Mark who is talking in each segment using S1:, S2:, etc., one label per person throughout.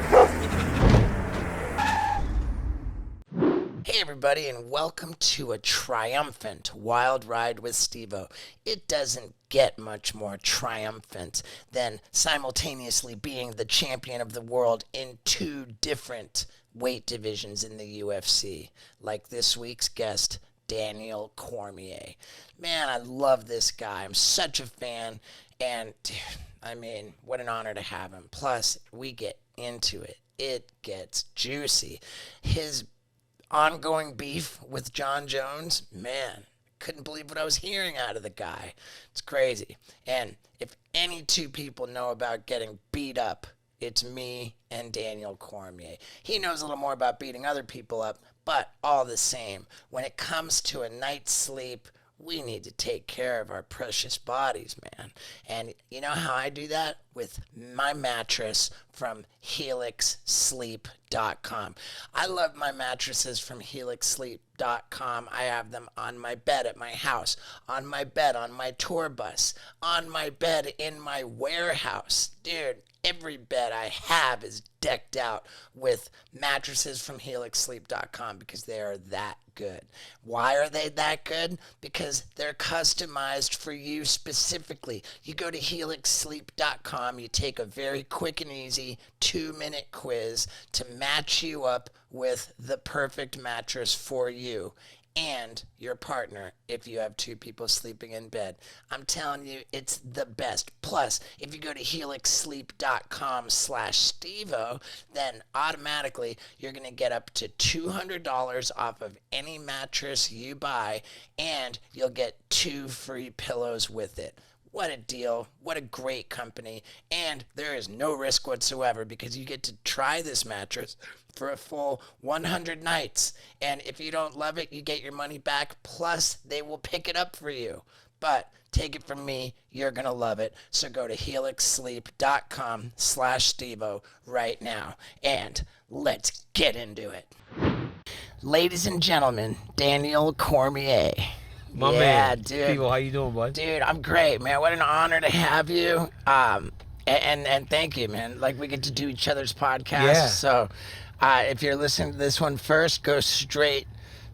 S1: Hey everybody, and welcome to a triumphant Wild Ride with Steve-O. It doesn't get much more triumphant than simultaneously being the champion of the world in 2 different weight divisions in the UFC, like this week's guest, Daniel Cormier. Man, I love this guy. I'm such a fan, and dude, I mean, what an honor to have him. Plus, we get into it. It gets juicy. His ongoing beef with Jon Jones, man, couldn't believe what I was hearing out of the guy. It's crazy. And if any 2 people know about getting beat up, it's me and Daniel Cormier. He knows a little more about beating other people up, but all the same, when it comes to a night's sleep, we need to take care of our precious bodies, man. And you know how I do that? With my mattress from HelixSleep.com. I love my mattresses from HelixSleep.com. I have them on my bed at my house, on my bed on my tour bus, on my bed in my warehouse. Dude, every bed I have is decked out with mattresses from HelixSleep.com because they are that good. Why are they that good? Because they're customized for you specifically. You go to HelixSleep.com, you take a very quick and easy 2-minute quiz to match you up with the perfect mattress for you and your partner if you have 2 people sleeping in bed. I'm telling you, it's the best. Plus, if you go to helixsleep.com/Steve-O, then automatically you're going to get up to $200 off of any mattress you buy, and you'll get 2 free pillows with it. What a deal. What a great company. And there is no risk whatsoever because you get to try this mattress for a full 100 nights. And if you don't love it, you get your money back. Plus, they will pick it up for you. But take it from me, you're going to love it. So go to helixsleep.com/Steve-O right now. And let's get into it. Ladies and gentlemen, Daniel Cormier.
S2: My man, dude. People, how you doing, bud?
S1: Dude, I'm great, man. What an honor to have you. And thank you, man. Like, we get to do each other's podcasts.
S2: Yeah.
S1: So, if you're listening to this one first, go straight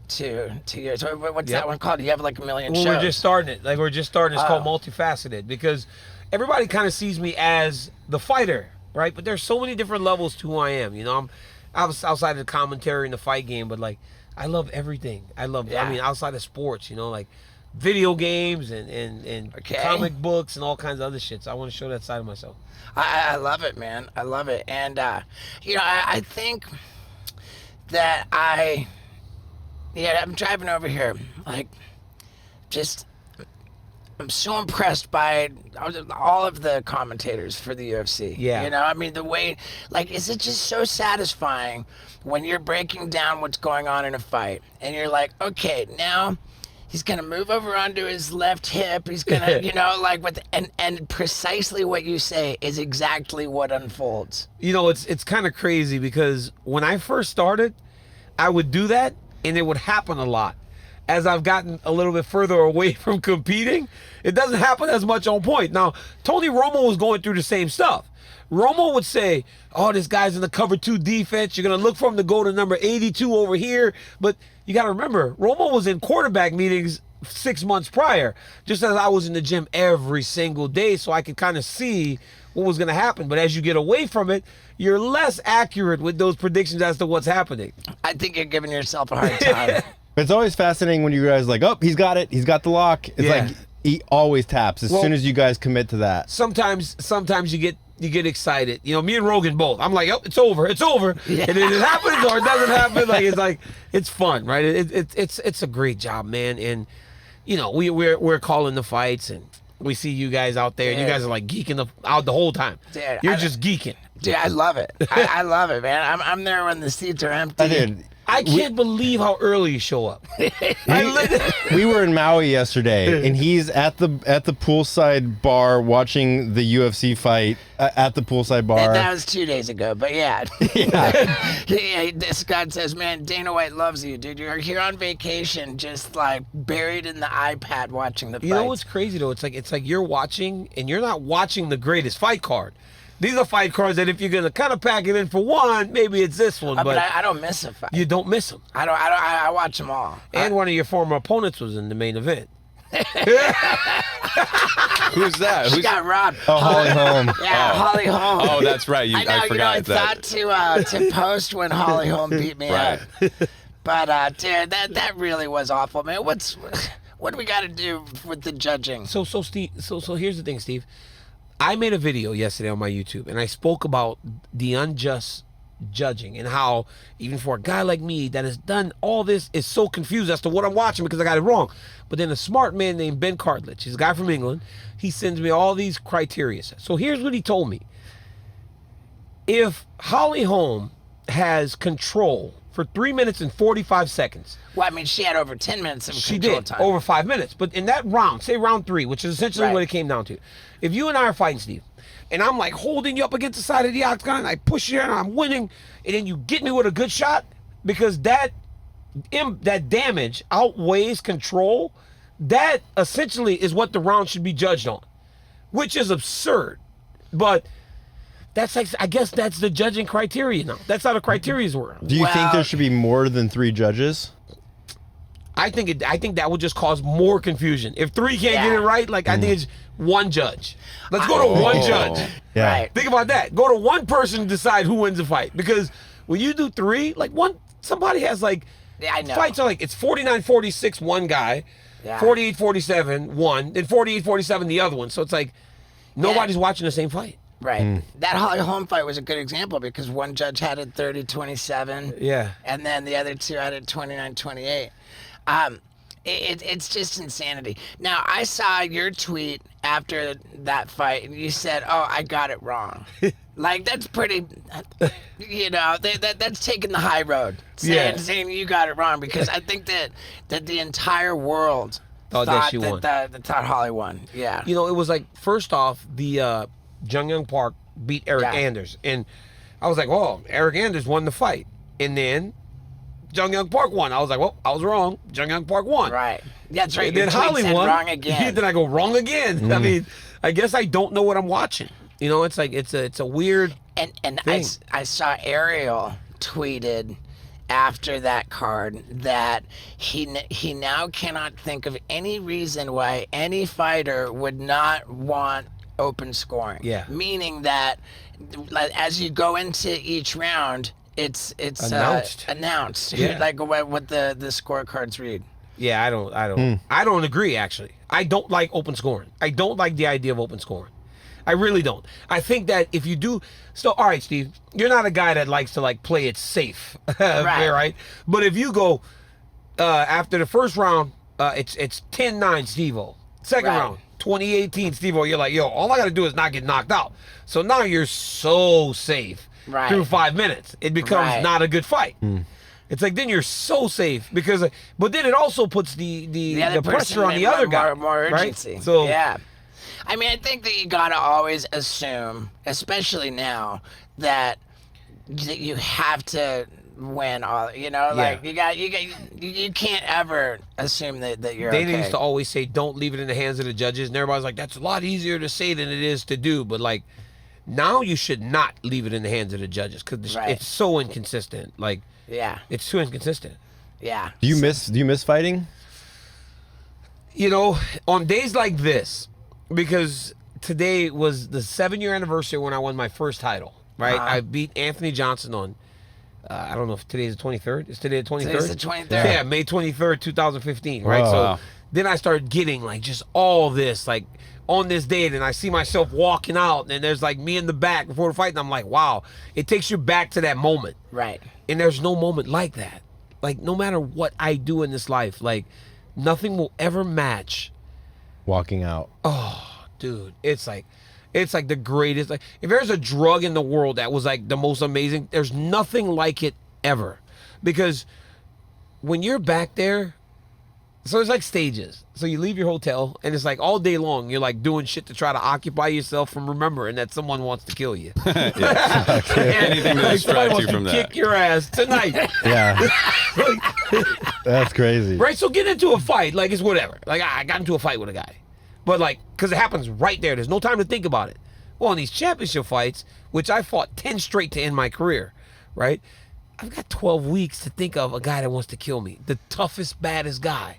S1: to yours. What's that one called? You have like a million shows.
S2: We're just starting it. It's called Multifaceted, because everybody kind of sees me as the fighter, right? But there's so many different levels to who I am. You know, I'm outside of the commentary in the fight game, but like, I love everything. I mean, outside of sports, you know, like video games and comic books and all kinds of other shit. So I want to show that side of myself.
S1: I love it, man. I love it. And, you know, I think that I'm driving over here, like, I'm so impressed by all of the commentators for the UFC.
S2: Yeah.
S1: You know, I mean, the way, like, is it just so satisfying when you're breaking down what's going on in a fight and you're like, okay, now he's going to move over onto his left hip. He's going to, you know, like, and precisely what you say is exactly what unfolds.
S2: You know, it's kind of crazy because when I first started, I would do that and it would happen a lot. As I've gotten a little bit further away from competing, it doesn't happen as much on point. Now, Tony Romo was going through the same stuff. Romo would say, oh, this guy's in the cover 2 defense. You're going to look for him to go to number 82 over here. But you got to remember, Romo was in quarterback meetings 6 months prior, just as I was in the gym every single day, so I could kind of see what was going to happen. But as you get away from it, you're less accurate with those predictions as to what's happening.
S1: I think you're giving yourself a hard time.
S3: It's always fascinating when you guys are like, oh, he's got it. He's got the lock. It's like he always taps as soon as you guys commit to that.
S2: Sometimes you get excited. You know, me and Rogan both. I'm like, oh, it's over. It's over. Yeah. And then it happens or it doesn't happen. It's fun, right? It's a great job, man. And you know, we're calling the fights and we see you guys out there. And you guys are like geeking out the whole time. Dude, You're just geeking.
S1: Dude, I love it. I love it, man. I'm there when the seats are empty.
S2: I can't believe how early you show up.
S3: We were in Maui yesterday, and he's at the poolside bar watching the UFC fight at the poolside bar.
S1: That was 2 days ago, but yeah. This guy says, man, Dana White loves you, dude. You're here on vacation, just like buried in the iPad watching the fight.
S2: You know what's crazy though? It's like you're watching, and you're not watching the greatest fight card. These are fight cards that if you're gonna kind of pack it in for one, maybe it's this one.
S1: But I don't miss a fight.
S2: You don't miss them.
S1: I watch them all.
S2: And one of your former opponents was in the main event.
S4: Who's that?
S1: She
S4: Who's
S1: got robbed.
S3: Oh, Holly Holm.
S1: Yeah, Holly Holm.
S4: Oh, that's right.
S1: I know,
S4: I forgot
S1: I
S4: that.
S1: thought to post when Holly Holm beat me
S4: Right.
S1: up. But dude, that really was awful, man. What do we got to do with the judging?
S2: So Steve, so here's the thing, Steve. I made a video yesterday on my YouTube, and I spoke about the unjust judging and how even for a guy like me that has done all this is so confused as to what I'm watching because I got it wrong. But then a smart man named Ben Cartledge, he's a guy from England, he sends me all these criteria. So here's what he told me. If Holly Holm has control for 3 minutes and 45 seconds.
S1: Well, I mean, she had over 10 minutes of
S2: She
S1: control
S2: did,
S1: time.
S2: over 5 minutes. But in that round, say round 3, which is essentially
S1: Right.
S2: what it came down to. If you and I are fighting, Steve, and I'm like holding you up against the side of the octagon, and I push you and I'm winning, and then you get me with a good shot, because that damage outweighs control, that essentially is what the round should be judged on, which is absurd. But that's like, I guess that's the judging criteria now. That's how the criterias work.
S3: Do you think
S1: Well-
S3: there should be more than 3 judges?
S2: I think that would just cause more confusion. If 3 can't get
S1: Yeah.
S2: it right, like I think it's one judge. Let's go to one judge.
S3: Yeah.
S1: Right.
S2: Think about that. Go to one person to decide who wins the fight. Because when you do 3, like somebody has like,
S1: Yeah, I know.
S2: fights are like, it's 49-46 one guy,
S1: Yeah.
S2: 48-47 one, then 48-47 the other one. So it's like nobody's watching the same fight.
S1: Right. That Holly Holm fight was a good example because one judge had it 30-27.
S2: Yeah.
S1: And then the other two had it 29-28. It's just insanity. Now, I saw your tweet after that fight, and you said, "Oh, I got it wrong." Like, that's pretty, that's taking the high road, saying you got it wrong, because I think that the entire world
S2: Thought that she won.
S1: that thought Holly won. Yeah.
S2: You know, it was like, first off, the Jung Young Park beat Eric
S1: Yeah.
S2: Anders. And I was like, well, Eric Anders won the fight. And then Jung Young Park won. I was like, well, I was wrong. Jung Young Park won.
S1: Right. That's right.
S2: And
S1: Your
S2: then
S1: tweet
S2: Holly
S1: said
S2: won.
S1: wrong again.
S2: Then I go, wrong again. I mean, I guess I don't know what I'm watching. You know, it's like, it's a weird
S1: And
S2: thing.
S1: I saw Ariel tweeted after that card that he now cannot think of any reason why any fighter would not want open scoring.
S2: Yeah.
S1: Meaning that as you go into each round, it's
S2: Announced.
S1: announced.
S2: Yeah.
S1: Like what the scorecards read.
S2: Yeah, I don't agree, actually. I don't like open scoring. I don't like the idea of open scoring. I really don't. I think that if you do, so all right, Steve, you're not a guy that likes to like play it safe, right? But if you go after the first round, it's 10-9 Steve-O. Second
S1: Right.
S2: round, 2018 Steve-O. You're like, yo, all I got to do is not get knocked out. So now you're so safe
S1: Right.
S2: through 5 minutes. It becomes
S1: Right.
S2: not a good fight. It's like then you're so safe because, but then it also puts the
S1: other person
S2: pressure on
S1: made
S2: the other guy,
S1: more urgency.
S2: right? So
S1: yeah, I mean, I think that you gotta always assume, especially now, that you have to win all. You know, like you can't ever assume that you're
S2: Dana
S1: okay.
S2: used to always say, "Don't leave it in the hands of the judges," and everybody's like, "That's a lot easier to say than it is to do." But like, now you should not leave it in the hands of the judges because
S1: Right.
S2: it's so inconsistent. Like,
S1: Yeah,
S2: it's too inconsistent.
S1: yeah.
S3: Do you miss fighting?
S2: You know, on days like this, because today was the 7-year anniversary when I won my first title. Right, I beat Anthony Johnson on. I don't know if today's the 23rd. Is today the 23rd?
S1: Today's the 23rd.
S2: Yeah, May 23rd, 2015. Right.
S3: Wow.
S2: So then I started getting like just all this like on this date, and I see myself walking out, and there's like me in the back before the fight, and I'm like, wow, it takes you back to that moment.
S1: Right.
S2: And there's no moment like that. Like no matter what I do in this life, like nothing will ever match.
S3: Walking out.
S2: Dude, it's like the greatest. Like if there's a drug in the world that was like the most amazing, there's nothing like it ever. Because when you're back there, so it's like stages. So you leave your hotel and it's like all day long you're like doing shit to try to occupy yourself from remembering that someone wants to kill you.
S4: Anything to
S2: Like,
S4: distract
S2: somebody
S4: you
S2: wants
S4: from
S2: to
S4: that.
S2: kick your ass tonight.
S3: Yeah. That's crazy.
S2: Right, so get into a fight, like it's whatever. Like I got into a fight with a guy, but like, cause it happens right there. There's no time to think about it. Well, in these championship fights, which I fought 10 straight to end my career, right? I've got 12 weeks to think of a guy that wants to kill me, the toughest, baddest guy.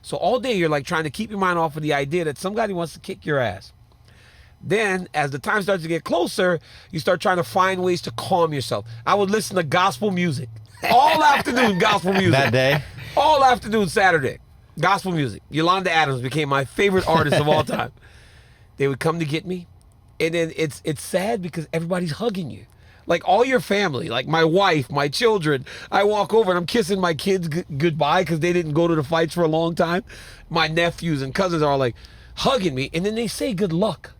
S2: So all day you're like trying to keep your mind off of the idea that somebody wants to kick your ass. Then as the time starts to get closer, you start trying to find ways to calm yourself. I would listen to gospel music all afternoon, gospel music.
S3: That day?
S2: All afternoon Saturday, gospel music. Yolanda Adams became my favorite artist of all time. They would come to get me, and then it's sad because everybody's hugging you. Like all your family, like my wife, my children. I walk over and I'm kissing my kids goodbye because they didn't go to the fights for a long time. My nephews and cousins are like hugging me, and then they say good luck.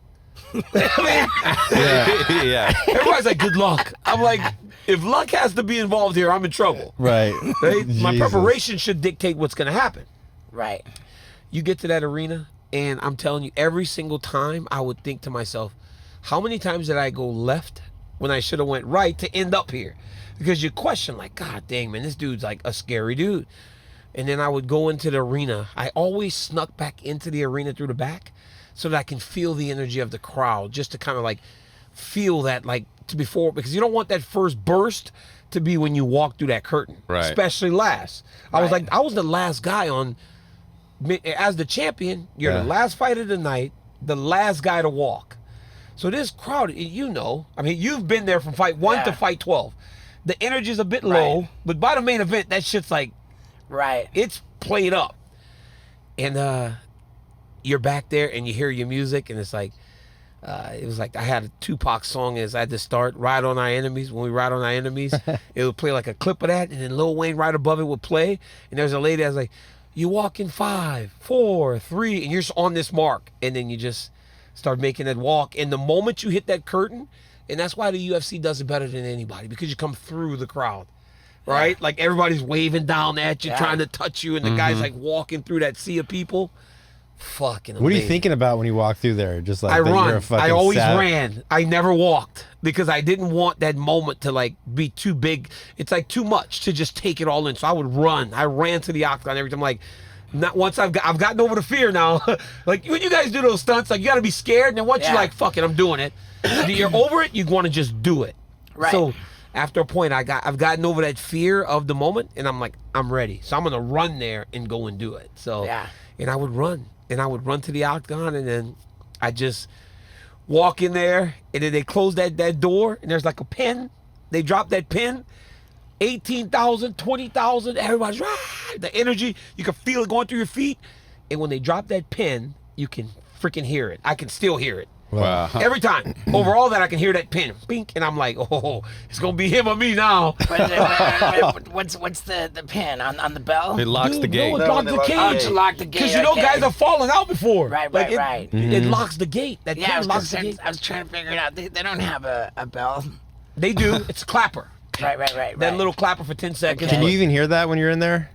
S4: Yeah.
S2: Everybody's like, good luck. I'm like, if luck has to be involved here, I'm in trouble.
S3: Right.
S2: Right? My
S3: Jesus.
S2: preparation should dictate what's going to happen.
S1: Right.
S2: You get to that arena, and I'm telling you, every single time I would think to myself, how many times did I go left when I should have went right to end up here? Because you question, like, God dang, man, this dude's like a scary dude. And then I would go into the arena. I always snuck back into the arena through the back so that I can feel the energy of the crowd, just to kind of like feel that, like, to before, because you don't want that first burst to be when you walk through that curtain,
S4: Right.
S2: especially last. I was like, I was the last guy on, as the champion, you're the last fight of the night, the last guy to walk. So this crowd, you know, I mean, you've been there from fight 1 to fight 12. The energy's a bit low, but by the main event, that shit's like, it's played up. And you're back there and you hear your music, and it's like, it was like I had a Tupac song as I had to start, Ride on Our Enemies. When we ride on our enemies, it would play like a clip of that, and then Lil Wayne right above it would play. And there's a lady that's like, you walk in 5, 4, 3, and you're just on this mark. And then you just start making that walk. And the moment you hit that curtain, and that's why the UFC does it better than anybody, because you come through the crowd, right? Like everybody's waving down at you, trying to touch you, and the guy's like walking through that sea of people. Fucking amazing.
S3: What are you thinking about when you walk through there? Just like
S2: I
S3: that you're
S2: run.
S3: a fucking
S2: I always
S3: savage?
S2: ran. I never walked because I didn't want that moment to like be too big. It's like too much to just take it all in. So I would run. I ran to the octagon every time. Like, not once I've gotten over the fear now. Like when you guys do those stunts, like you got to be scared, and then once you're like, fuck it, I'm doing it. You're over it. You want to just do it.
S1: Right.
S2: So after a point, I've gotten over that fear of the moment, and I'm like, I'm ready. So I'm gonna run there and go and do it. So and I would run. And I would run to the octagon, and then I just walk in there, and then they close that door, and there's like a pin. They drop that pin, 18,000, 20,000, everybody's, the energy, you can feel it going through your feet. And when they drop that pin, you can freaking hear it. I can still hear it.
S4: Wow.
S2: Every time. Over all that, I can hear that pin. Bink, and I'm like, oh, it's going to be him or me now.
S1: What's the pin on the bell?
S4: It locks the
S2: Dude,
S4: gate.
S2: No, it locks the
S1: Oh,
S2: cage.
S1: to lock the gate.
S2: Because you know guys have fallen out before.
S1: Right.
S2: It locks the gate. That
S1: Yeah,
S2: pin locks the gate.
S1: I was trying to figure it out. They don't have a bell.
S2: They do. It's a clapper.
S1: Right.
S2: That little clapper for 10 seconds.
S3: Can you even hear that when you're in there?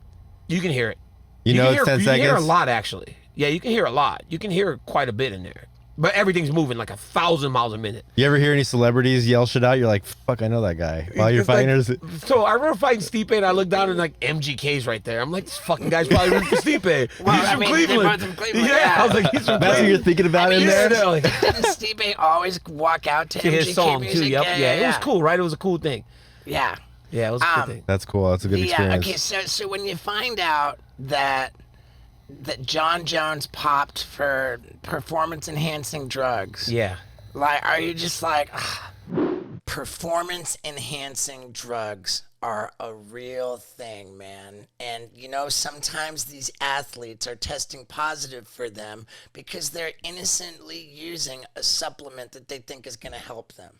S2: You can hear it.
S3: You know it's 10
S2: You can hear a
S3: seconds?
S2: lot, actually. Yeah, you can hear a lot. You can hear quite a bit in there. But everything's moving like 1,000 miles a minute.
S3: You ever hear any celebrities yell shit out? You're like, fuck, I know that guy. While you're
S2: It's
S3: fighting,
S2: like- So I remember fighting Stipe, and I looked down and like MGK's right there. I'm like, this fucking guy's probably rooting for Stipe. He's from
S1: they're
S2: Cleveland.
S1: both from Cleveland.
S2: Yeah, I was like, he's from
S3: that's what
S2: Cleveland.
S3: you're thinking about in there?
S2: Yeah, like,
S1: Didn't Stipe always walk out to
S2: to his
S1: MGK
S2: song
S1: music?
S2: too. Yep. Yeah, it was cool, right? It was a cool thing.
S1: Yeah.
S2: Yeah, it was a cool thing.
S3: That's cool. That's a good
S1: Yeah.
S3: experience.
S1: Okay. So when you find out that Jon Jones popped for performance enhancing drugs,
S2: Yeah.
S1: like, are you just like, performance enhancing drugs are a real thing, man. And you know, sometimes these athletes are testing positive for them because they're innocently using a supplement that they think is going to help them.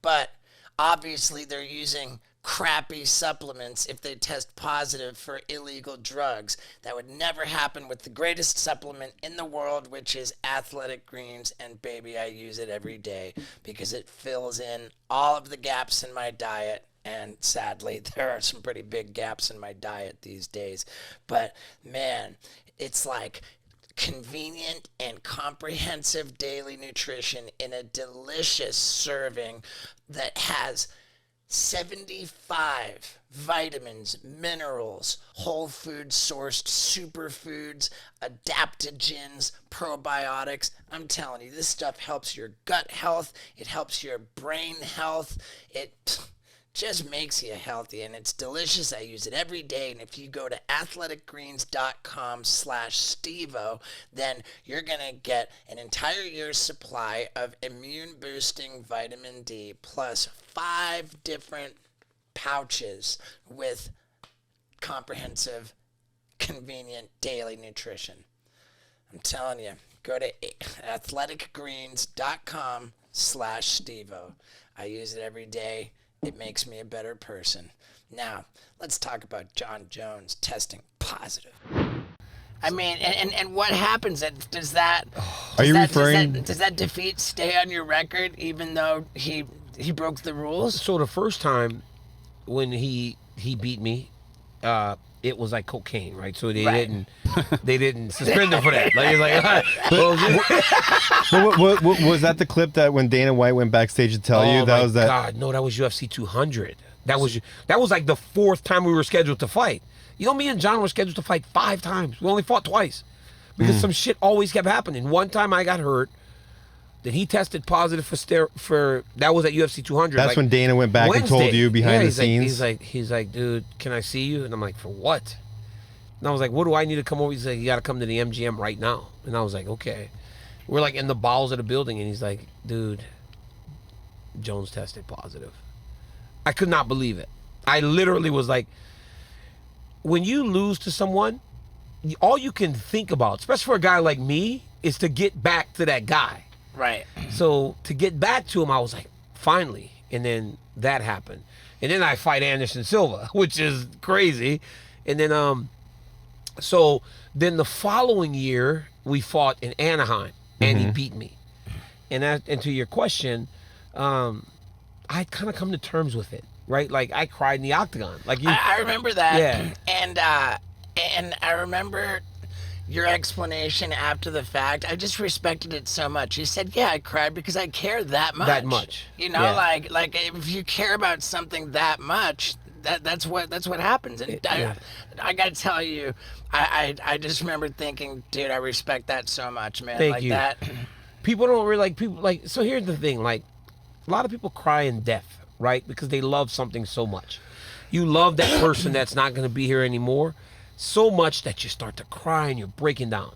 S1: But obviously they're using crappy supplements if they test positive for illegal drugs. That would never happen with the greatest supplement in the world, which is Athletic Greens. And baby, I use it every day because it fills in all of the gaps in my diet. And sadly, there are some pretty big gaps in my diet these days. But man, it's like convenient and comprehensive daily nutrition in a delicious serving that has 75 vitamins, minerals, whole food sourced superfoods, adaptogens, probiotics. I'm telling you, this stuff helps your gut health. It helps your brain health. It just makes you healthy, and it's delicious. I use it every day, and if you go to athleticgreens.com/Stevo, then you're going to get an entire year's supply of immune-boosting vitamin D plus 5 different pouches with comprehensive, convenient daily nutrition. I'm telling you, go to athleticgreens.com/Stevo. I use it every day. It makes me a better person. Now, let's talk about Jon Jones testing positive. I mean, and what happens? Does that does that defeat stay on your record even though he broke the rules?
S2: So the first time when he beat me, it was like cocaine, right? So they didn't suspend him for that. Like,
S3: But was that the clip that when Dana White went backstage to tell you that was that?
S2: God, no, that was UFC 200. That was like the 4th time we were scheduled to fight. You know, me and John were scheduled to fight 5 times. We only fought twice because some shit always kept happening. One time I got hurt. Then he tested positive for that was at UFC 200.
S3: That's like when Dana went back and told you behind the scenes.
S2: He's like, dude, can I see you? And I'm like, for what? And I was like, what do I need to come over? He's like, you got to come to the MGM right now. And I was like, okay. We're like in the bowels of the building, and he's like, dude, Jones tested positive. I could not believe it. I literally was like, when you lose to someone, all you can think about, especially for a guy like me, is to get back to that guy.
S1: Right.
S2: So to get back to him, I was like, finally. And then that happened. And then I fight Anderson Silva, which is crazy. And then, so then the following year, we fought in Anaheim, and he beat me. And to your question, I kind of come to terms with it, right? Like I cried in the octagon. Like
S1: I remember that.
S2: Yeah.
S1: And I remember your explanation after the fact. I just respected it so much. You said, yeah, I cried because I care that much.
S2: That much.
S1: You know,
S2: Yeah.
S1: like if you care about something that much, that's what happens. And I got to tell you, I just remember thinking, dude, I respect that so much, man.
S2: Thank
S1: like
S2: you.
S1: that.
S2: People don't really like, so here's the thing, like a lot of people cry in death, right? Because they love something so much. You love that person that's not going to be here anymore so much that you start to cry and you're breaking down.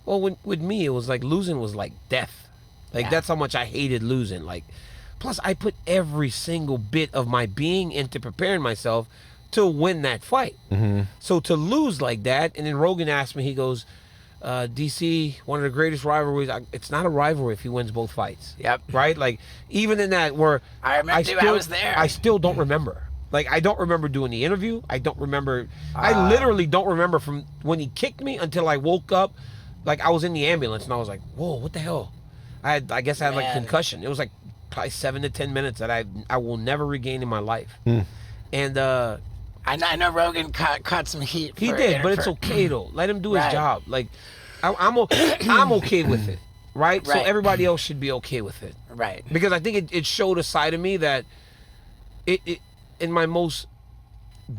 S2: Well, with me, it was like losing was like death. Like that's how much I hated losing. Like, plus I put every single bit of my being into preparing myself to win that fight. So to lose like that, and then Rogan asked me, he goes, DC, one of the greatest rivalries. It's not a rivalry if he wins both fights.
S1: Yep.
S2: Right? Like, even in that where
S1: I remember, I was there.
S2: I still don't remember. Like, I don't remember doing the interview. I don't remember. I literally don't remember from when he kicked me until I woke up. Like, I was in the ambulance, and I was like, whoa, what the hell? I guess I had, like, concussion. It was, like, probably 7 to 10 minutes that I will never regain in my life. And
S1: I know Rogan caught some heat.
S2: he did, but it's okay, though. Let him do his job. Like, I'm okay with it, right? So everybody else should be okay with it.
S1: Right.
S2: Because I think it showed a side of me that it in my most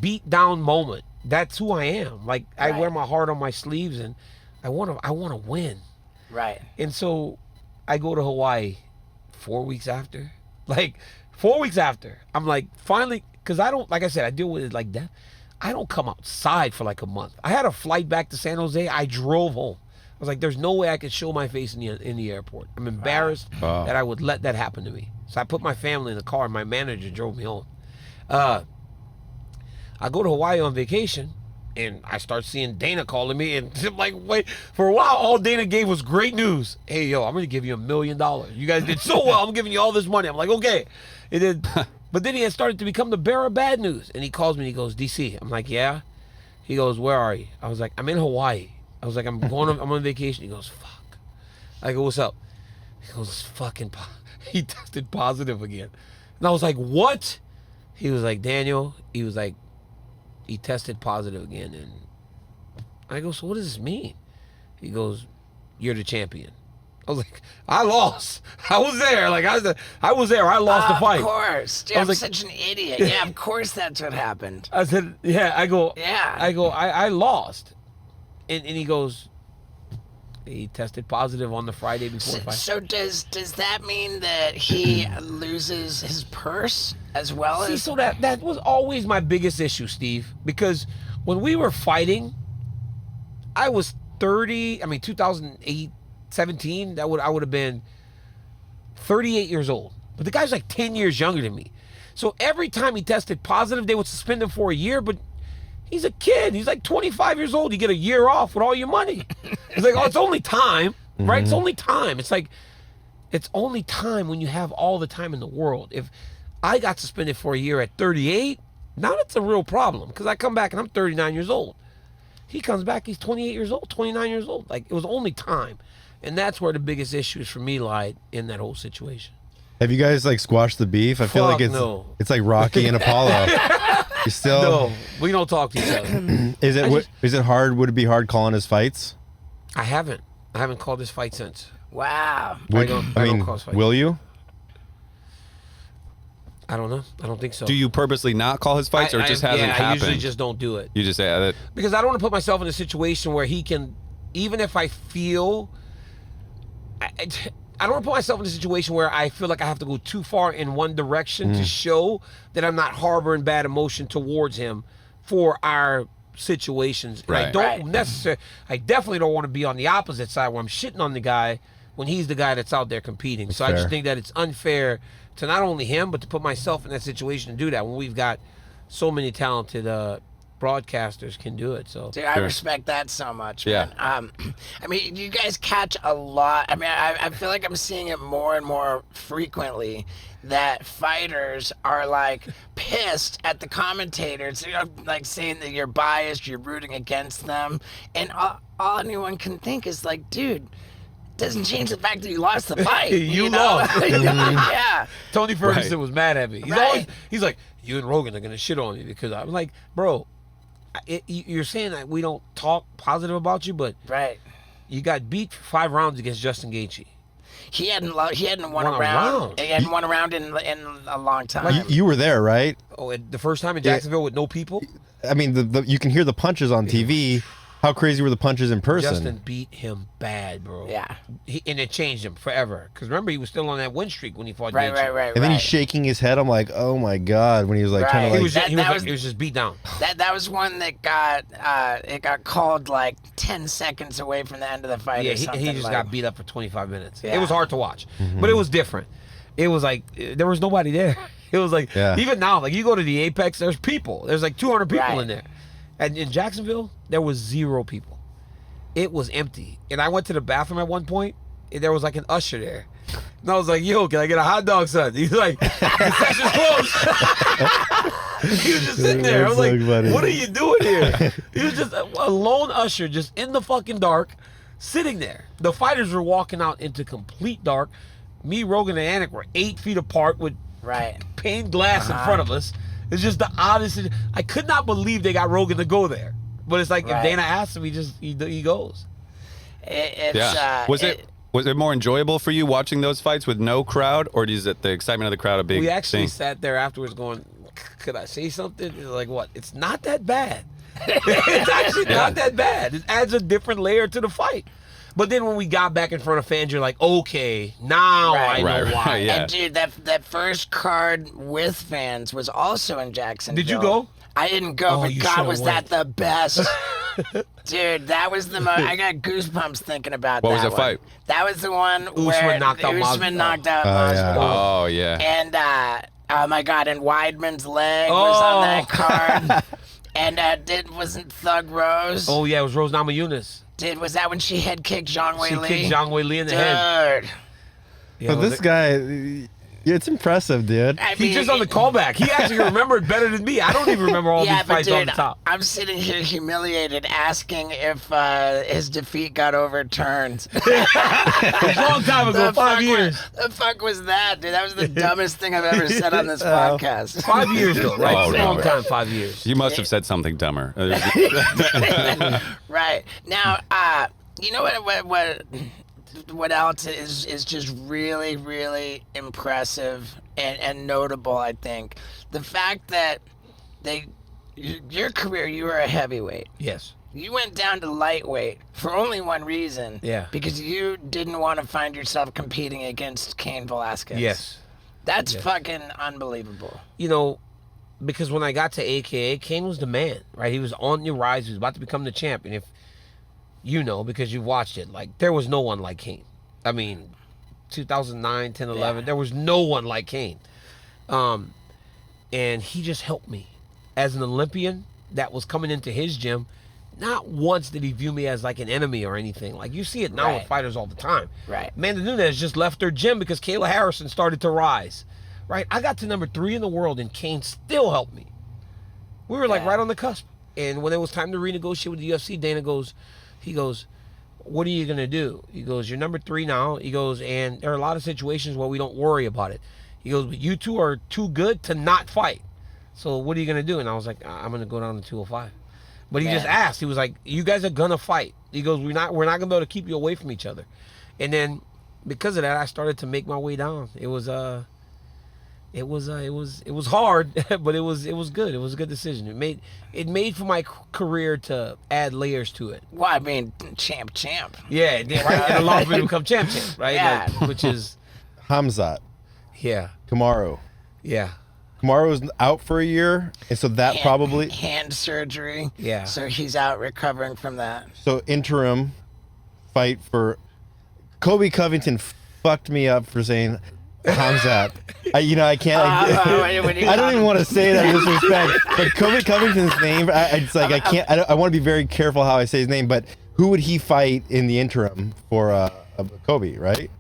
S2: beat down moment, that's who I am. Like, I wear my heart on my sleeves, and I want to win.
S1: Right.
S2: And so I go to Hawaii 4 weeks after. Like, 4 weeks after, I'm like, finally, because I don't, like I said, I deal with it like that. I don't come outside for like a month. I had a flight back to San Jose. I drove home. I was like, there's no way I could show my face in the airport. I'm embarrassed that I would let that happen to me. So I put my family in the car, and my manager drove me home. I go to Hawaii on vacation, and I start seeing Dana calling me, and I'm like, wait. For a while, all Dana gave was great news. Hey, yo, I'm going to give you $1 million. You guys did so well. I'm giving you all this money. I'm like, okay. And then, but then he had started to become the bearer of bad news, and he calls me, and he goes, DC. I'm like, yeah. He goes, where are you? I was like, I'm in Hawaii. I was like, I'm on vacation. He goes, fuck. I go, what's up? He goes, he tested positive again. And I was like, what? He was like, Daniel, he was like, he tested positive again. And I go, so what does this mean? He goes, you're the champion. I was like, I lost. I was there. Like I was there. I lost the fight.
S1: Of course. Dude,
S2: I
S1: I'm
S2: was like-
S1: such an idiot. Yeah, of course that's what happened.
S2: I said, yeah. I go,
S1: Yeah.
S2: I lost. And he goes, he tested positive on the Friday before the fight.
S1: So does that mean that he loses his purse as well
S2: See,
S1: as?
S2: so that was always my biggest issue, Steve, because when we were fighting, I was 30. I mean, 2008, 17. I would have been 38 years old. But the guy's like 10 years younger than me. So every time he tested positive, they would suspend him for a year. But he's a kid. He's like 25 years old. You get a year off with all your money. It's like, oh, it's only time, right? It's only time. It's like, it's only time when you have all the time in the world. If I got suspended for a year at 38, now that's a real problem because I come back and I'm 39 years old. He comes back, he's 28 years old, 29 years old. Like, it was only time. And that's where the biggest issues for me lied in that whole situation.
S3: Have you guys like squashed the beef? I feel like
S2: Fuck no.
S3: it's like Rocky and Apollo. You still
S2: No, we don't talk to each other.
S3: is it hard? Would it be hard calling his fights?
S2: I haven't called this fight since.
S1: Wow.
S3: Would,
S2: I don't call his fights.
S3: will you?
S2: I don't know. I don't think so.
S4: Do you purposely not call his fights, or it just hasn't
S2: I
S4: happened?
S2: usually just don't do it.
S4: You just say that.
S2: Because I don't want to put myself in a situation where he can, even if I feel, I don't want to put myself in a situation where I feel like I have to go too far in one direction to show that I'm not harboring bad emotion towards him for our situations. And I
S4: Right.
S2: don't necessarily, I definitely don't want to be on the opposite side where I'm shitting on the guy when he's the guy that's out there competing. So I
S3: fair.
S2: just think that it's unfair to not only him, but to put myself in that situation to do that when we've got so many talented broadcasters can do it. So
S1: Dude, I
S4: Sure.
S1: respect that so much,
S4: Yeah.
S1: man. I mean, you guys catch a lot. I mean, I feel like I'm seeing it more and more frequently that fighters are like pissed at the commentators, you know, like saying that you're biased, you're rooting against them, and all anyone can think is like, dude, doesn't change the fact that you lost the fight.
S2: You
S1: know?
S2: lost.
S1: Yeah.
S2: Tony Ferguson
S4: Right.
S2: was mad at me.
S1: Right.
S2: He's like, you and Rogan are gonna shit on me because I'm like, bro, you're saying that we don't talk positive about you, but
S1: Right.
S2: you got beat for 5 rounds against Justin Gaethje.
S1: He hadn't won
S2: Won
S1: a
S2: a
S1: round.
S2: round.
S1: He hadn't won a round in a long time.
S3: You were there, right?
S2: Oh, and the first time in Jacksonville with no people,
S3: I mean, you can hear the punches on TV. How crazy were the punches in person?
S2: Justin beat him bad, bro.
S1: Yeah.
S2: And it changed him forever. Because remember, he was still on that win streak when he fought
S1: Right,
S2: Gaethje.
S1: right, right,
S3: And then
S1: right.
S3: he's shaking his head. I'm like, oh my god, when he was like trying to
S1: Right.
S3: like.
S2: He was just beat down.
S1: That was one that got it got called like 10 seconds away from the end of the fight.
S2: Yeah,
S1: or
S2: he
S1: something
S2: just
S1: like.
S2: got beat up for 25 minutes.
S1: Yeah.
S2: It was hard to watch, but it was different. It was like there was nobody there. It was like
S3: Yeah.
S2: even now, like you go to the Apex, there's people. There's like 200 people
S1: Right.
S2: in there, and in Jacksonville there was 0 people. It was empty, and I went to the bathroom at one point, and there was like an usher there. And I was like, "Yo, can I get a hot dog, son?" He's like, "The session's closed." He was just sitting there. I was
S3: That's
S2: like,
S3: so funny.
S2: "What are you doing here?" He was just a lone usher, just in the fucking dark, sitting there. The fighters were walking out into complete dark. Me, Rogan, and Anik were 8 feet apart with
S1: Right.
S2: pane glass in front of us. It's just the oddest. I could not believe they got Rogan to go there. But it's like
S1: Right.
S2: if Dana asks him, he goes.
S1: It's
S4: Yeah. Was it more enjoyable for you watching those fights with no crowd, or is it the excitement of the crowd a big
S2: We actually
S4: thing?
S2: sat there afterwards going, could I say something? It's like, what? It's not that bad. It's actually not that bad. It adds a different layer to the fight. But then when we got back in front of fans, you're like, okay, now
S1: Right.
S2: I know
S4: Right,
S2: why.
S4: right, yeah.
S1: And dude, that first card with fans was also in Jacksonville.
S2: Did you go?
S1: I didn't go,
S2: Oh,
S1: but
S2: you
S1: God,
S2: should've
S1: was
S2: went.
S1: that the best. Dude, that was the most. I got goosebumps thinking about
S4: What
S1: that
S4: was the
S1: one.
S4: fight?
S1: That was the one
S2: Usman
S1: where
S2: knocked out
S1: Usman
S2: Masvidal.
S1: knocked out
S3: Oh, yeah.
S1: Masvidal.
S4: Oh yeah.
S1: And oh my God, and Weidman's leg was on that card. And wasn't Thug Rose?
S2: Oh, yeah, it was Rose Namajunas.
S1: Was that when she head kicked Zhang Wei
S2: She
S1: Li?
S2: kicked Zhang Wei Li in the head.
S1: Dude.
S2: Yeah,
S3: But
S2: was
S3: this
S2: it-
S3: guy, it's impressive, dude.
S1: I
S2: He's
S1: mean,
S2: just on the callback. He actually remembered better than me. I don't even remember all
S1: yeah,
S2: these
S1: but
S2: fights
S1: dude,
S2: on the top.
S1: I'm sitting here humiliated, asking if his defeat got overturned.
S2: It was a long time ago, 5 years.
S1: The fuck was that, dude? That was the dumbest thing I've ever said on this podcast.
S2: 5 years though, right?
S4: Oh,
S2: It's a long
S4: right.
S2: time, 5 years.
S4: You must have said something dumber.
S1: Right now, you know what? what else is just really, really impressive and notable, I think, the fact that your career, you were a heavyweight.
S2: Yes.
S1: You went down to lightweight for only one reason.
S2: Yeah.
S1: Because you didn't want to find yourself competing against Cain Velasquez.
S2: Yes.
S1: That's fucking unbelievable.
S2: You know, because when I got to AKA, Cain was the man, right? He was on the rise. He was about to become the champ. And if you know, because you've watched it, like, there was no one like Cain. I mean, 2009, 10, 11, there was no one like Cain. And he just helped me. As an Olympian that was coming into his gym, not once did he view me as like an enemy or anything. Like, you see it now with fighters all the time.
S1: Right.
S2: Amanda Nunes just left her gym because Kayla Harrison started to rise. Right? I got to number 3 in the world and Cain still helped me. We were like right on the cusp. And when it was time to renegotiate with the UFC, he goes, what are you going to do? He goes, you're number 3 now. He goes, and there are a lot of situations where we don't worry about it. He goes, but you two are too good to not fight. So what are you going to do? And I was like, I'm going to go down to 205. But he just asked. He was like, you guys are going to fight. He goes, we're not going to be able to keep you away from each other. And then because of that, I started to make my way down. It was hard, but it was good. It was a good decision. It made for my career to add layers to it.
S1: Well, I mean, champ.
S2: Yeah, it did, right? And allowed me to become champ, right?
S1: Yeah.
S2: Like, which is
S3: Hamzat,
S2: yeah.
S3: Kamaru.
S2: Yeah.
S3: Kamaru was out for a year, and so that probably
S1: hand surgery.
S2: Yeah.
S1: So he's out recovering from that.
S3: so interim fight for Kobe Covington fucked me up for saying Hamzat. I can't. I don't even want to say that with respect, but Kobe Covington's name. It's like I can't. I want to be very careful how I say his name. But who would he fight in the interim for Kobe? Right?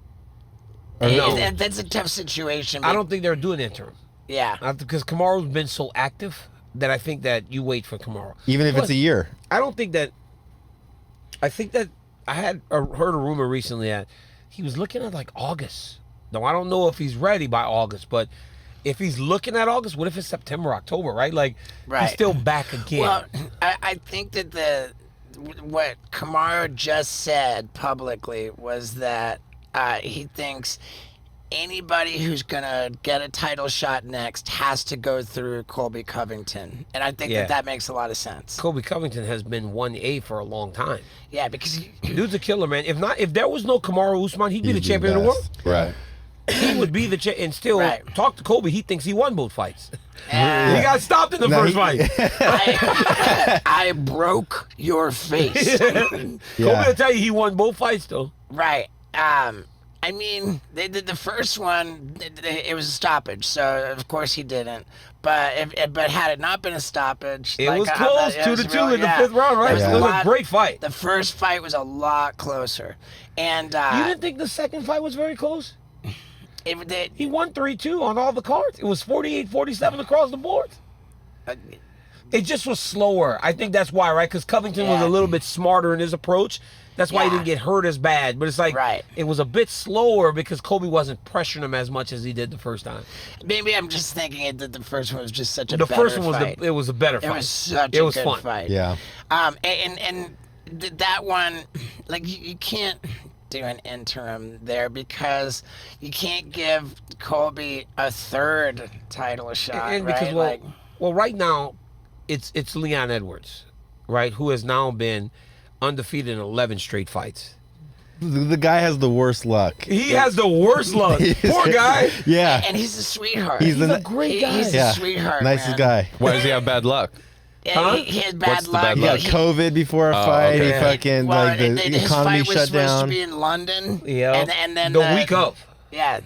S3: Or
S2: No.
S1: That's a tough situation.
S2: I don't think they're doing interim.
S1: Yeah.
S2: Because Kamaru's been so active that I think that you wait for Kamaru.
S3: Even if it's a year.
S2: I think that I had heard a rumor recently that he was looking at like August. Now, I don't know if he's ready by August, but if he's looking at August, what if it's September, October, right? Like, he's still back again.
S1: Well, I think that what Kamaru just said publicly was that he thinks anybody who's gonna get a title shot next has to go through Colby Covington, and I think that makes a lot of sense.
S2: Kobe Covington has been 1A for a long time.
S1: Yeah, because
S2: Dude's a killer, man. If there was no Kamaru Usman, he'd be the champion of the world.
S3: Right.
S2: He would be the champion. And still, talk to Kobe. He thinks he won both fights. He
S1: uh,
S2: got stopped in the first fight.
S1: I broke your face.
S2: Kobe will tell you he won both fights, though.
S1: Right. I mean, they did the first one. It was a stoppage, so of course he didn't. But had it not been a stoppage,
S2: it was close, 2-2 in the 5th round, right?
S3: Yeah.
S2: It was a great fight.
S1: The first fight was a lot closer, and
S2: You didn't think the second fight was very close? He won 3-2 on all the cards. It was 48-47 across the board. It just was slower. I think that's why, right? Because Covington was a little bit smarter in his approach. That's why he didn't get hurt as bad. But it's like it was a bit slower because Kobe wasn't pressuring him as much as he did the first time.
S1: Maybe I'm just thinking that the first one was just such a
S2: The
S1: better
S2: first one was
S1: fight.
S2: it was a better fight.
S1: It was such a good
S2: fun.
S1: fight.
S3: Yeah.
S1: And that one, like you can't do an interim there because you can't give Colby a third title shot,
S2: And
S1: right?
S2: because right now, it's Leon Edwards, right, who has now been undefeated in 11 straight fights.
S3: The guy has the worst luck.
S2: He has the worst luck. Poor guy.
S3: Yeah.
S1: And he's a sweetheart.
S3: He's
S2: a great guy.
S1: He's a sweetheart,
S3: Nicest
S1: man.
S3: guy.
S4: Why does he have bad luck?
S1: Yeah, he had bad
S4: What's the
S1: luck.
S4: bad
S3: He got
S4: luck?
S3: COVID before a fight.
S4: okay.
S3: He fucking
S1: Well,
S3: the
S1: his
S3: economy
S1: fight was
S3: shut
S1: supposed to
S3: down.
S1: be in London.
S2: Yeah.
S1: And then
S2: the week of.
S1: Yeah.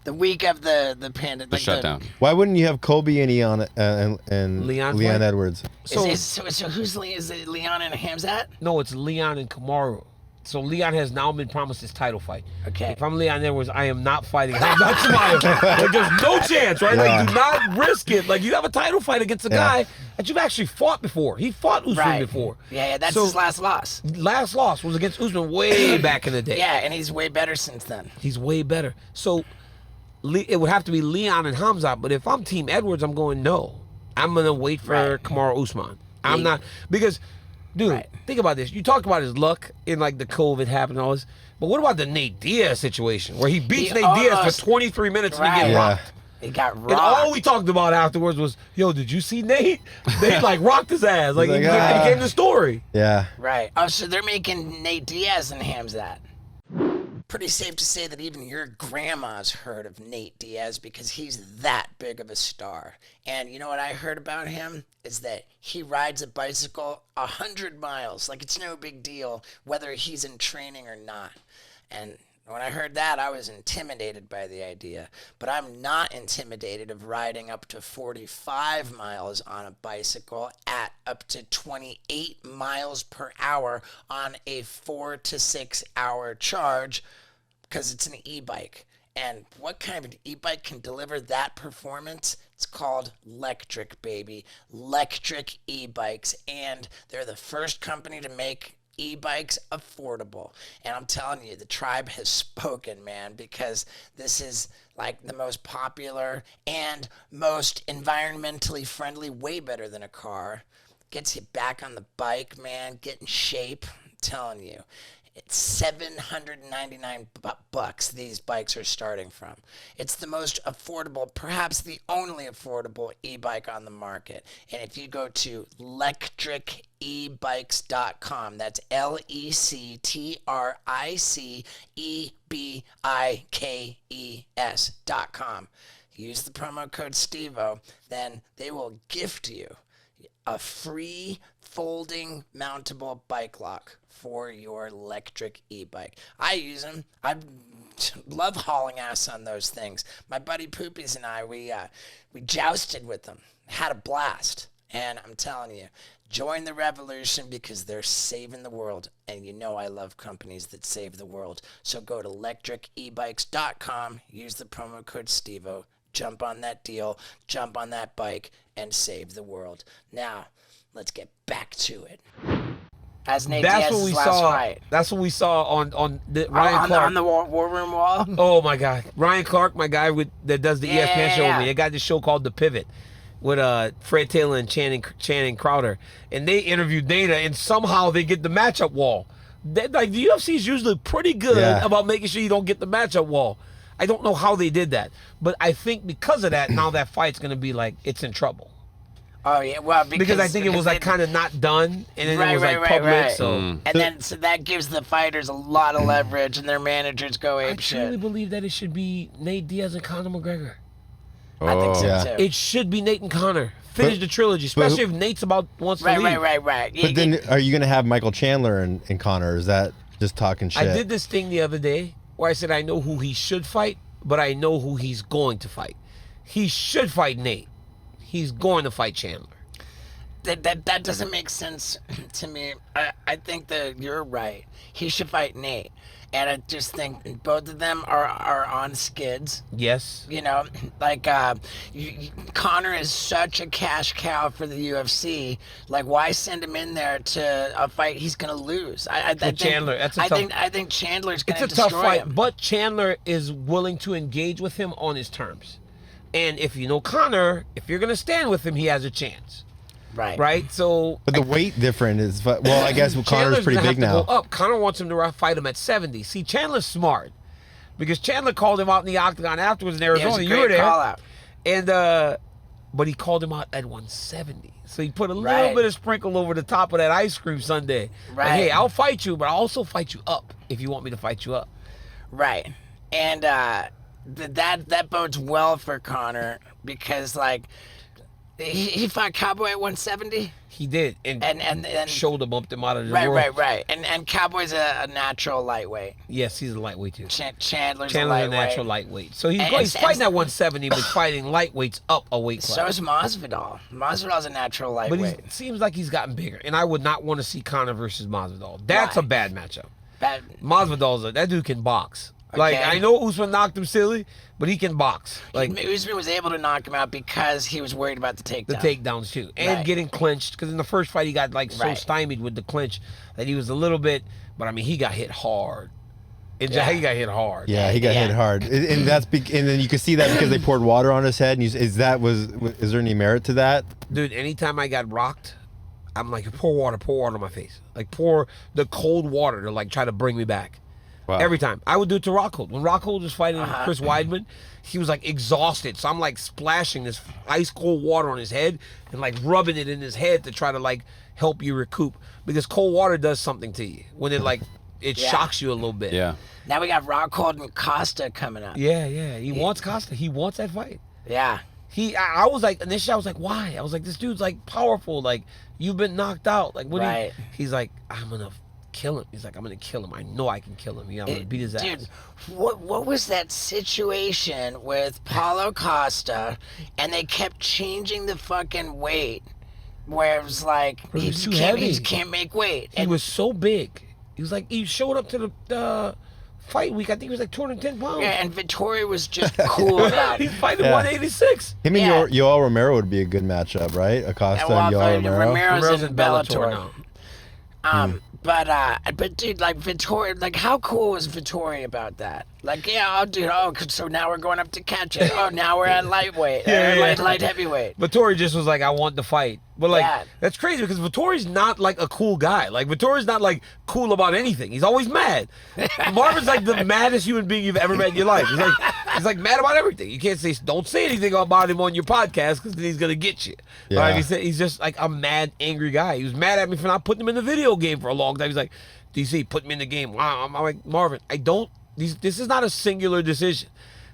S1: The week of the pandemic.
S4: The shutdown.
S3: Why wouldn't you have Kobe and Eon and
S2: Leon
S3: Leon
S2: fight?
S3: Edwards?
S1: So who's is it Leon and Hamzat?
S2: No, it's Leon and Kamaru. So Leon has now been promised his title fight.
S1: Okay.
S2: If I'm Leon Edwards, I am not fighting. I'm not smiling. Like, there's no chance, right? Like, do not risk it. Like, you have a title fight against a guy that you've actually fought before. He fought Usman before.
S1: Yeah, that's
S2: So-
S1: his last loss.
S2: Last loss was against Usman way back in the day.
S1: Yeah, and he's way better since then.
S2: He's way better. So it would have to be Leon and Hamzat. But if I'm Team Edwards, I'm going, no. I'm going to wait for Kamaru Usman. I'm not. Because Dude,
S1: Right.
S2: think about this. You talked about his luck in like the COVID happened and all this, but what about the Nate Diaz situation where he beats Nate Diaz
S1: almost-
S2: for 23 minutes and he
S1: Right.
S2: get
S3: Yeah.
S2: rocked?
S1: He got rocked.
S2: And all we talked about afterwards was, yo, did you see Nate? They like rocked his ass. Like,
S3: He's
S2: it
S3: like,
S2: became the story.
S3: Yeah.
S1: Right. Oh, so they're making Nate Diaz and Hamzat. Pretty safe to say that even your grandma's heard of Nate Diaz because he's that big of a star. And you know what I heard about him? Is that he rides a bicycle 100 miles. Like it's no big deal whether he's in training or not. And when I heard that, I was intimidated by the idea. But I'm not intimidated of riding up to 45 miles on a bicycle at up to 28 miles per hour on a 4 to 6 hour charge because it's an e-bike. And what kind of e-bike can deliver that performance? It's called Lectric, baby. Lectric e-bikes. And they're the first company to make e-bikes affordable. And I'm telling you, the tribe has spoken, man, because this is like the most popular and most environmentally friendly, way better than a car. Gets you back on the bike, man, get in shape. I'm telling you. It's $799 these bikes are starting from. It's the most affordable, perhaps the only affordable e-bike on the market. And if you go to lectricebikes.com, that's lectricebikes.com. Use the promo code STEVO, then they will gift you a free folding mountable bike lock for your electric e-bike. I use them. I love hauling ass on those things. My buddy Poopies and I, we jousted with them, had a blast. And I'm telling you, join the revolution because they're saving the world. And you know I love companies that save the world. So go to lectricebikes.com, use the promo code STEVO, jump on that deal, jump on that bike, and save the world. Now, let's get back to it. As Nate Diaz's last fight.
S2: That's what we saw on the Ryan Clark.
S1: On the war room wall?
S2: Oh my God, Ryan Clark, my guy that does the ESPN show with me. They got this show called The Pivot with Fred Taylor and Channing Crowder, and they interviewed Dana, and somehow they get the matchup wall. Like the UFC is usually pretty good about making sure you don't get the matchup wall. I don't know how they did that, but I think because of that, now that fight's gonna be like it's in trouble.
S1: Oh yeah, well
S2: Because I think it was like kind of not done, and then it was like public. So,
S1: and then so that gives the fighters a lot of leverage, and their managers go
S2: I
S1: ape
S2: truly
S1: shit.
S2: believe that it should be Nate Diaz and Conor McGregor.
S1: I think so
S3: Yeah.
S1: too.
S2: It should be Nate and Conor. Finish the trilogy, especially if Nate's wants to leave.
S1: Right.
S3: But then, are you going to have Michael Chandler and Conor? Or is that just talking shit?
S2: I did this thing the other day where I said I know who he should fight, but I know who he's going to fight. He should fight Nate. He's going to fight Chandler.
S1: That doesn't make sense to me. I think that you're right. He should fight Nate. And I just think both of them are on skids.
S2: Yes.
S1: You know, like Conor is such a cash cow for the UFC. Like, why send him in there to a fight he's gonna lose? I think
S2: Chandler, that's a
S1: I
S2: tough-
S1: think I think Chandler's gonna
S2: It's a tough
S1: destroy
S2: fight,
S1: him.
S2: but Chandler is willing to engage with him on his terms. And if you know Conor, if you're going to stand with him, he has a chance. Right? So
S3: But the weight difference is, well, I guess Connor's
S2: Chandler's
S3: pretty
S2: gonna
S3: big
S2: have
S3: now.
S2: to go up. Conor wants him to fight him at 70. See, Chandler's smart because Chandler called him out in the octagon afterwards in
S1: Yeah, it was
S2: Arizona.
S1: a
S2: You were
S1: great
S2: there.
S1: call out.
S2: And but he called him out at 170. So he put a little
S1: Right.
S2: bit of sprinkle over the top of that ice cream sundae. Like,
S1: Right.
S2: hey, I'll fight you, but I'll also fight you up if you want me to fight you up.
S1: Right. And that bodes well for Conor because like he fought Cowboy at 170.
S2: He did, and shoulder bumped him out of the world.
S1: Right. And Cowboy's a natural lightweight.
S2: Yes, he's a lightweight too.
S1: Chandler's
S2: a
S1: a lightweight.
S2: natural lightweight. So he's
S1: And-
S2: fighting at 170, but fighting lightweights up a weight class.
S1: So is Masvidal. Masvidal's a natural
S2: But
S1: lightweight.
S2: it seems like he's gotten bigger, and I would not want to see Conor versus Masvidal. That's a
S1: Right.
S2: bad matchup.
S1: That-
S2: Masvidal's that dude can box. Like
S1: Okay.
S2: I know Usman knocked him silly, but he can box. Like
S1: Usman was able to knock him out because he was worried about the takedown.
S2: the takedowns too, and
S1: Right.
S2: getting clinched. Because in the first fight he got like so
S1: Right.
S2: stymied with the clinch that he was a little bit. But I mean he got hit hard. He got hit hard.
S3: Yeah, he got hit hard, and that's and then you can see that because they poured water on his head. And is there any merit to that?
S2: Dude, anytime I got rocked, I'm like, pour water on my face. Like, pour the cold water to, like, try to bring me back.
S4: Wow.
S2: Every time. I would do it to Rockhold. When Rockhold was fighting Chris Weidman, he was, like, exhausted. So I'm, like, splashing this ice cold water on his head and, like, rubbing it in his head to try to, like, help you recoup. Because cold water does something to you. When it, like, it shocks you a little bit.
S4: Yeah.
S1: Now we got Rockhold and Costa coming up.
S2: Yeah. He wants Costa. He wants that fight.
S1: Yeah.
S2: I was like, initially I was like, why? I was like, this dude's like powerful. Like, you've been knocked out. Like, what?
S1: Right.
S2: He's like, I'm gonna kill him. He's like, I'm gonna kill him. I know I can kill him. Yeah, I'm gonna beat his ass.
S1: Dude, what was that situation with Paulo Costa, and they kept changing the fucking weight, where it was like
S2: He was too
S1: he
S2: heavy.
S1: can't make weight.
S2: He was so big. He was like, he showed up to the fight week. I think he was like 210 pounds.
S1: Yeah, and Vittori was just cool about
S2: He's
S1: it.
S2: fighting
S3: Yeah.
S2: 186.
S3: Him and
S1: Yeah.
S3: Yoel Romero would be a good matchup, right? Acosta and Yoel Romero.
S1: Romero's in Bellator.
S2: now.
S1: But dude, like Vittori, like how cool was Vittori about that? Like, yeah, oh dude, so now we're going up to catch it. Oh, now we're at lightweight, light heavyweight.
S2: Vittori just was like, I want the fight. But like,
S1: Yeah.
S2: that's crazy because Vittori's not like a cool guy. Like, Vittori's not like cool about anything. He's always mad. Marvin's like the maddest human being you've ever met in your life. He's like mad about everything. You can't don't say anything about him on your podcast because then he's gonna get you.
S3: Yeah.
S2: Like, he's just like a mad, angry guy. He was mad at me for not putting him in the video game for a long time. He's like, DC, put me in the game. Wow. I'm like, Marvin, this is not a singular decision.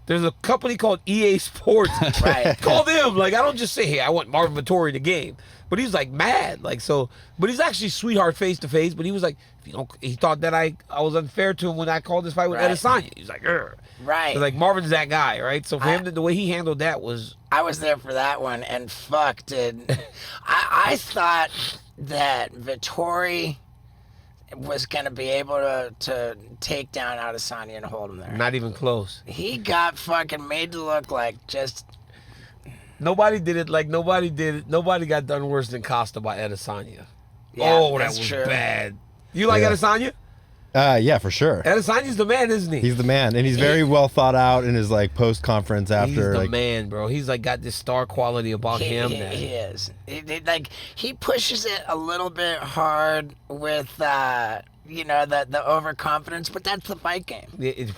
S2: There's a company called EA Sports.
S1: Right.
S2: Call them. Like, I don't just say, hey, I want Marvin Vittori in the game. But he's like mad. Like, so, but he's actually sweetheart face to face. But he was like, he thought that I was unfair to him when I called this fight with
S1: Right.
S2: Adesanya. He's like, Ugh.
S1: Right.
S2: So like, Marvin's that guy, right? So for him, the way he handled that was.
S1: I was there for that one, and fuck, dude. I thought that Vittori was gonna be able to take down Adesanya and hold him there.
S2: Not even close.
S1: He got fucking made to look like just.
S2: Nobody did it like nobody did it. Nobody got done worse than Costa by Adesanya.
S1: Yeah,
S2: Oh, that
S1: that's
S2: was
S1: true.
S2: bad. You like
S3: Yeah.
S2: Adesanya?
S3: Yeah, for sure.
S2: Adesanya's the man, isn't he?
S3: He's the man, and he's very well thought out in his like post conference
S2: He's
S3: after.
S2: the
S3: Like,
S2: man, bro. He's like got this star quality about him.
S1: He
S2: that
S1: is. Like he pushes it a little bit hard with the overconfidence, but that's the fight game.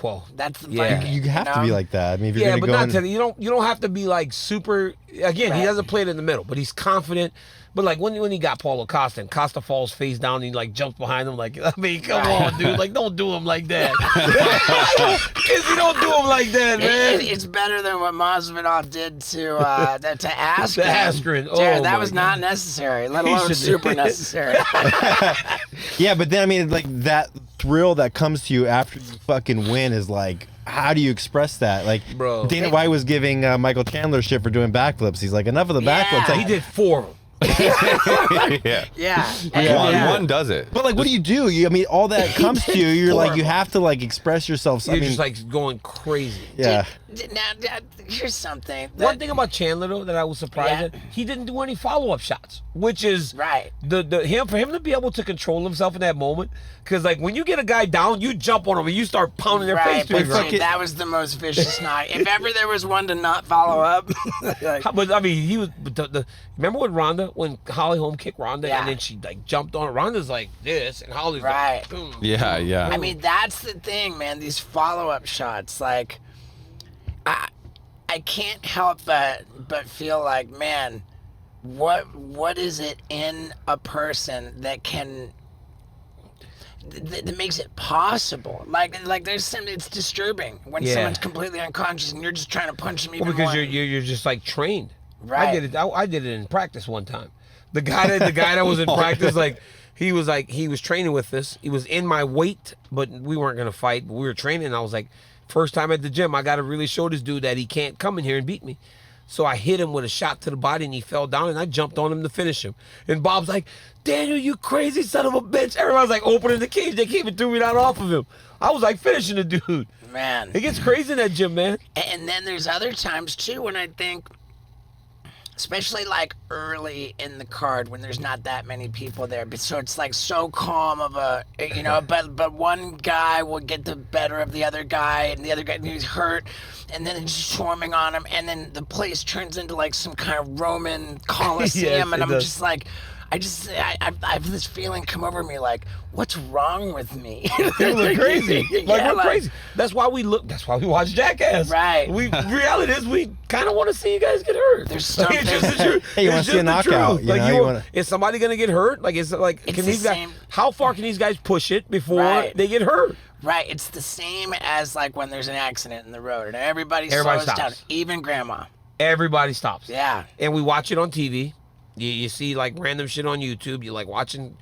S2: well,
S1: That's the
S2: Yeah.
S1: fight game.
S3: you have to be like that. I mean, if you're
S2: yeah,
S3: gonna
S2: but
S3: go
S2: not
S3: in,
S2: to you don't have to be like super. Again, he
S1: Right.
S2: doesn't play it in the middle, but he's confident. But like when he got Paulo Costa and Costa falls face down, and he like jumps behind him. Like, I mean, come
S1: Right.
S2: on, dude. Like, don't do him like that. Kids, you don't do him like that, man.
S1: It's better than what Masvidal did to Askren.
S2: To Askren.
S1: Dude,
S2: Oh,
S1: that
S2: my
S1: was not necessary, let
S2: He
S1: alone
S2: should-
S1: super necessary.
S3: yeah, but then I mean, like that thrill that comes to you after you fucking win is like, how do you express that? Like,
S2: Bro.
S3: Dana White was giving Michael Chandler shit for doing backflips. He's like, enough of the
S1: Yeah.
S3: backflips. Like,
S2: He did 4 of them.
S4: Yeah.
S1: Yeah.
S4: One does it.
S3: but like, what do you do? I mean, all that comes to you. You're like, you
S1: Horrible.
S3: have to like express yourself.
S2: You're
S3: I mean,
S2: just like going crazy.
S3: yeah.
S1: Now, here's something.
S2: One thing about Chandler though that I was surprised
S1: Yeah.
S2: at, he didn't do any follow-up shots, which is
S1: Right.
S2: for him to be able to control himself in that moment, because like when you get a guy down, you jump on him and you start pounding their
S1: Right,
S2: face to
S1: but
S2: the ground.
S1: dude, that was the most vicious knock. If ever there was one to not follow up, like,
S2: But I mean, he was. But remember with Ronda when Holly Holm kicked Ronda
S1: Yeah.
S2: and then she like jumped on her. Ronda's like this and Holly's
S1: Right.
S2: like boom.
S4: Yeah, yeah.
S1: I mean, that's the thing, man. These follow-up shots, like, I can't help but feel like, man, what is it in a person that can that makes it possible? Like there's some. It's disturbing when
S2: Yeah.
S1: someone's completely unconscious and you're just trying to punch them even
S2: Well, because
S1: more.
S2: you're just like trained.
S1: Right.
S2: I did it in practice one time. The guy that was in practice, like he was training with us. He was in my weight, but we weren't gonna fight. But we were training. And I was like, first time at the gym, I gotta really show this dude that he can't come in here and beat me. So I hit him with a shot to the body and he fell down and I jumped on him to finish him. And Bob's like, Daniel, you crazy son of a bitch. Everybody's like opening the cage. They came and threw me down off of him. I was like finishing the dude.
S1: Man.
S2: It gets crazy in that gym, man.
S1: And then there's other times too when I think, especially like early in the card when there's not that many people there, but so it's like so calm of a, but one guy will get the better of the other guy and the other guy he's hurt, and then it's swarming on him, and then the place turns into like some kind of Roman Coliseum,
S2: Yes,
S1: and
S2: it
S1: I'm
S2: does.
S1: just like, I have this feeling come over me like, what's wrong with me?
S2: People are crazy. Like,
S1: Yeah,
S2: we're crazy. That's why we watch Jackass.
S1: Right.
S2: Reality is we kind of want to see you guys get hurt.
S1: There's something.
S2: It's just the truth.
S3: Hey, you want
S2: It's
S3: to see a
S2: just the
S3: knockout?
S2: truth.
S3: You
S2: Like,
S3: know, you wanna...
S2: is somebody gonna get hurt? Like, it's like,
S1: It's
S2: can
S1: the
S2: these guys?
S1: same-
S2: How far can these guys push it before
S1: Right.
S2: they get hurt?
S1: Right. It's the same as like when there's an accident in the road and everybody
S2: Everybody
S1: slows down,
S2: stops.
S1: even grandma.
S2: Everybody stops.
S1: Yeah.
S2: And we watch it on TV. You see like random shit on YouTube. You like watching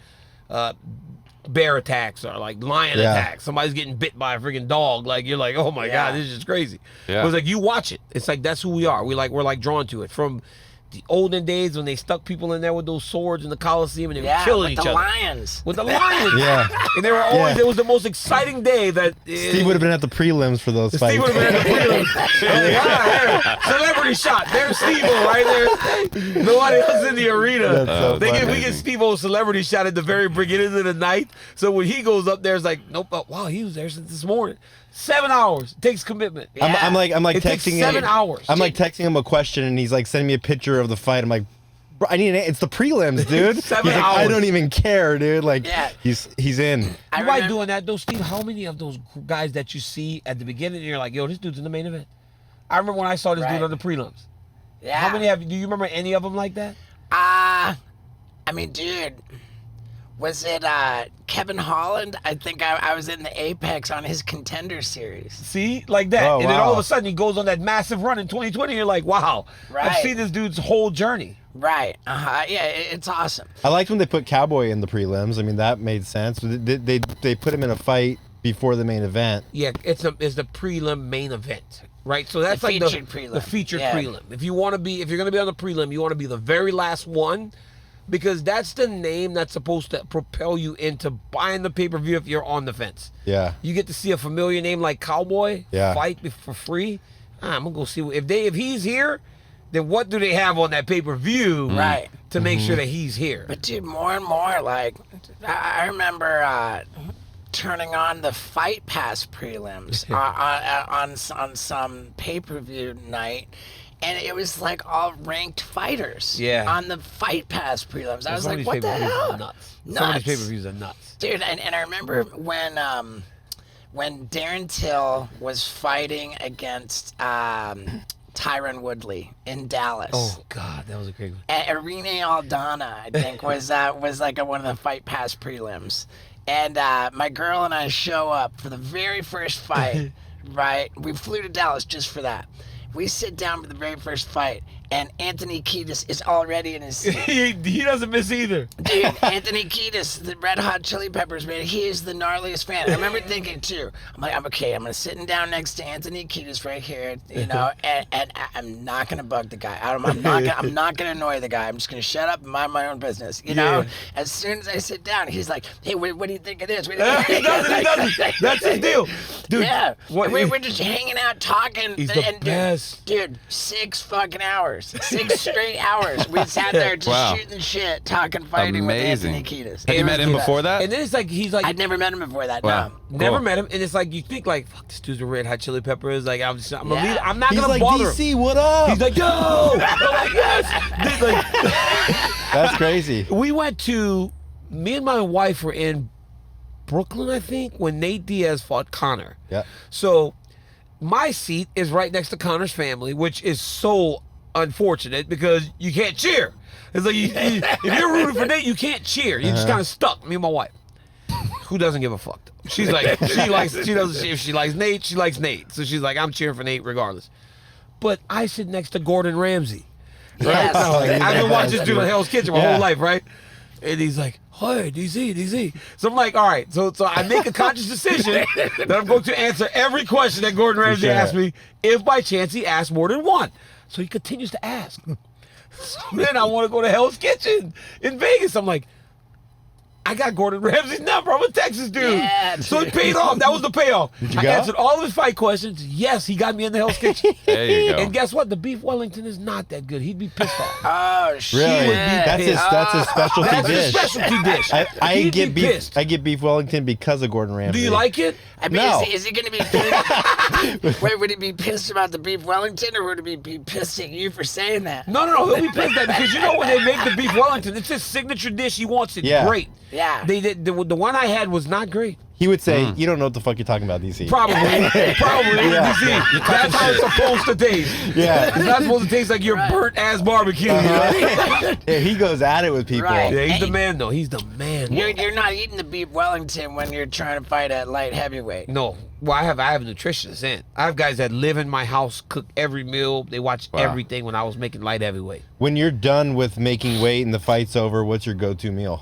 S2: bear attacks or like lion
S3: Yeah.
S2: attacks. Somebody's getting bit by a freaking dog. Like you're like, oh my
S1: Yeah.
S2: god, this is crazy.
S4: Yeah.
S2: It was like you watch it. It's like that's who we are. We're like drawn to it from the olden days when they stuck people in there with those swords in the Coliseum and they were killing
S1: with
S2: each
S1: the
S2: other.
S1: lions.
S2: With the lions.
S3: Yeah.
S2: And they were always,
S3: Yeah.
S2: it was the most exciting day that
S3: Steve would have been at the prelims for those fights.
S2: Steve would have been at the prelims. Yeah, celebrity shot. There's Steve-O right there. Nobody else in the arena.
S3: That's so
S2: We
S3: funny.
S2: get Steve-O's celebrity shot at the very beginning of the night. So when he goes up there, it's like, nope, wow, he was there since this morning. 7 hours. It takes commitment.
S3: I'm like
S2: It takes
S3: texting
S2: 7
S3: him.
S2: hours.
S3: I'm like texting him a question, and he's like sending me a picture of the fight. I'm like, bro, I need it's the prelims, dude.
S2: 7
S3: He's like, I
S2: hours.
S3: don't even care, dude. Like,
S1: Yeah.
S3: he's in.
S1: I
S2: You might
S1: remember-
S2: doing that though, Steve. How many of those guys that you see at the beginning, and you're like, yo, this dude's in the main event? I remember when I saw this
S1: Right.
S2: dude on the prelims.
S1: Yeah.
S2: How many do you remember any of them like that?
S1: I mean, dude, was it Kevin Holland? I think I was in the Apex on his Contender series.
S2: See, like that.
S3: Oh,
S2: And then all of
S3: wow.
S2: a sudden he goes on that massive run in 2020. You're like, wow, I've
S1: Right.
S2: seen this dude's whole journey.
S1: Right. Yeah, it's awesome.
S3: I liked when they put Cowboy in the prelims. I mean, that made sense. They put him in a fight before the main event.
S2: Yeah, it's the prelim main event, right? So that's
S1: The
S2: like
S1: featured prelim.
S2: the featured
S1: Yeah.
S2: prelim. If you're gonna be on the prelim, you want to be the very last one, because that's the name that's supposed to propel you into buying the pay-per-view if you're on the fence.
S3: Yeah.
S2: You get to see a familiar name like Cowboy
S3: Yeah.
S2: fight for free. I'm gonna go see if he's here. Then what do they have on that pay-per-view
S1: Right.
S2: to make sure that he's here?
S1: But dude, more and more, like, I remember turning on the Fight Pass prelims on some pay-per-view night, and it was like all ranked fighters.
S2: Yeah.
S1: On the Fight Pass prelims, I was
S2: Some of
S1: like,
S2: these
S1: what the
S2: pay-per-views
S1: hell?
S2: are nuts. Some of
S1: Nuts.
S2: these pay-per-views are nuts.
S1: Dude, and I remember when Darren Till was fighting against Tyron Woodley in Dallas.
S2: Oh God, that was a great one.
S1: And Irene Aldana, I think, was like one of the Fight Pass prelims. And my girl and I show up for the very first fight, right? We flew to Dallas just for that. We sit down for the very first fight, and Anthony Kiedis is already in his seat.
S2: he doesn't miss either.
S1: Dude, Anthony Kiedis, the Red Hot Chili Peppers, man, he is the gnarliest fan. I remember thinking, too, I'm okay, I'm sitting down next to Anthony Kiedis right here, you know, and I'm not going to bug the guy. I'm not going to annoy the guy. I'm just going to shut up and mind my own business, you know?
S2: Yeah.
S1: As soon as I sit down, he's like, hey, what do you think of this?
S2: He doesn't. That's his deal. Dude,
S1: Yeah,
S2: what-
S1: we're just hanging out talking.
S2: He's the
S1: and
S2: best.
S1: Dude, 6 fucking hours. 6 straight hours. We sat there just
S4: Wow.
S1: shooting shit, talking, fighting
S4: Amazing.
S1: with Anthony Kiedis.
S4: Had you met him before that?
S2: And then it's like he's like
S1: I'd never met him before that.
S4: Wow.
S1: No.
S2: never
S4: Cool.
S2: met him, and it's like you think like, fuck, this dude's a Red Hot Chili Peppers. Like I'm
S1: Yeah.
S2: not
S3: He's
S2: gonna
S3: like,
S2: bother him.
S3: DC, what up?
S2: He's like, yo, I'm like, yes. Dude, like,
S3: That's crazy.
S2: we went to, me and my wife were in Brooklyn, I think, when Nate Diaz fought Conor.
S3: Yeah.
S2: So my seat is right next to Conor's family, which is so unfortunate because you can't cheer. It's like if you're rooting for Nate, you can't cheer. You're just kind of stuck. Me and my wife, who doesn't give a fuck. She's like, if she likes Nate, she likes Nate. So she's like, I'm cheering for Nate regardless. But I sit next to Gordon Ramsay.
S1: Yes.
S2: I've been watching this dude on Hell's Kitchen my
S3: Yeah.
S2: whole life, right? And he's like, hey, DC. So I'm like, all right. So I make a conscious decision that I'm going to answer every question that Gordon Ramsay
S3: sure.
S2: asks me, if by chance he asks more than one. So he continues to ask. So then I want to go to Hell's Kitchen in Vegas. I'm like, I got Gordon Ramsay's number. I'm a Texas dude.
S1: Yeah,
S2: so it paid off. That was the payoff.
S3: Did you
S2: I
S3: go?
S2: answered all of his fight questions. Yes, he got me in the Hell's Kitchen.
S4: There you go.
S2: And guess what? The beef Wellington is not that good. He'd be pissed off.
S1: Oh shit!
S3: Really?
S2: would be
S3: That's his specialty
S2: That's
S3: dish.
S2: his specialty dish.
S3: I
S2: He'd
S3: get
S2: be
S3: beef.
S2: pissed.
S3: I get beef Wellington because of Gordon Ramsay.
S2: Do you like it?
S1: I mean,
S3: No.
S1: is he going to be pissed? Wait, would he be pissed about the beef Wellington, or would he be pissed at you for saying that?
S2: No. He'll be pissed at because you know when they make the beef Wellington, it's his signature dish. He wants it
S3: Yeah.
S2: great.
S1: Yeah.
S2: They did the one I had was not great.
S3: He would say, "You don't know what the fuck you're talking about, DC."
S2: Probably.
S3: Yeah.
S2: DC. That's how it's supposed to taste.
S3: Yeah.
S2: It's not supposed to taste like your burnt ass barbecue. You know?
S3: Yeah, he goes at it with people.
S1: Right.
S2: Yeah, he's
S1: Hey.
S2: the man though. He's the man.
S1: You're not eating the beef Wellington when you're trying to fight at light heavyweight.
S2: No. Well, I have nutritionists in. I have guys that live in my house, cook every meal. They watch everything when I was making light heavyweight.
S3: When you're done with making weight and the fight's over, what's your go-to meal?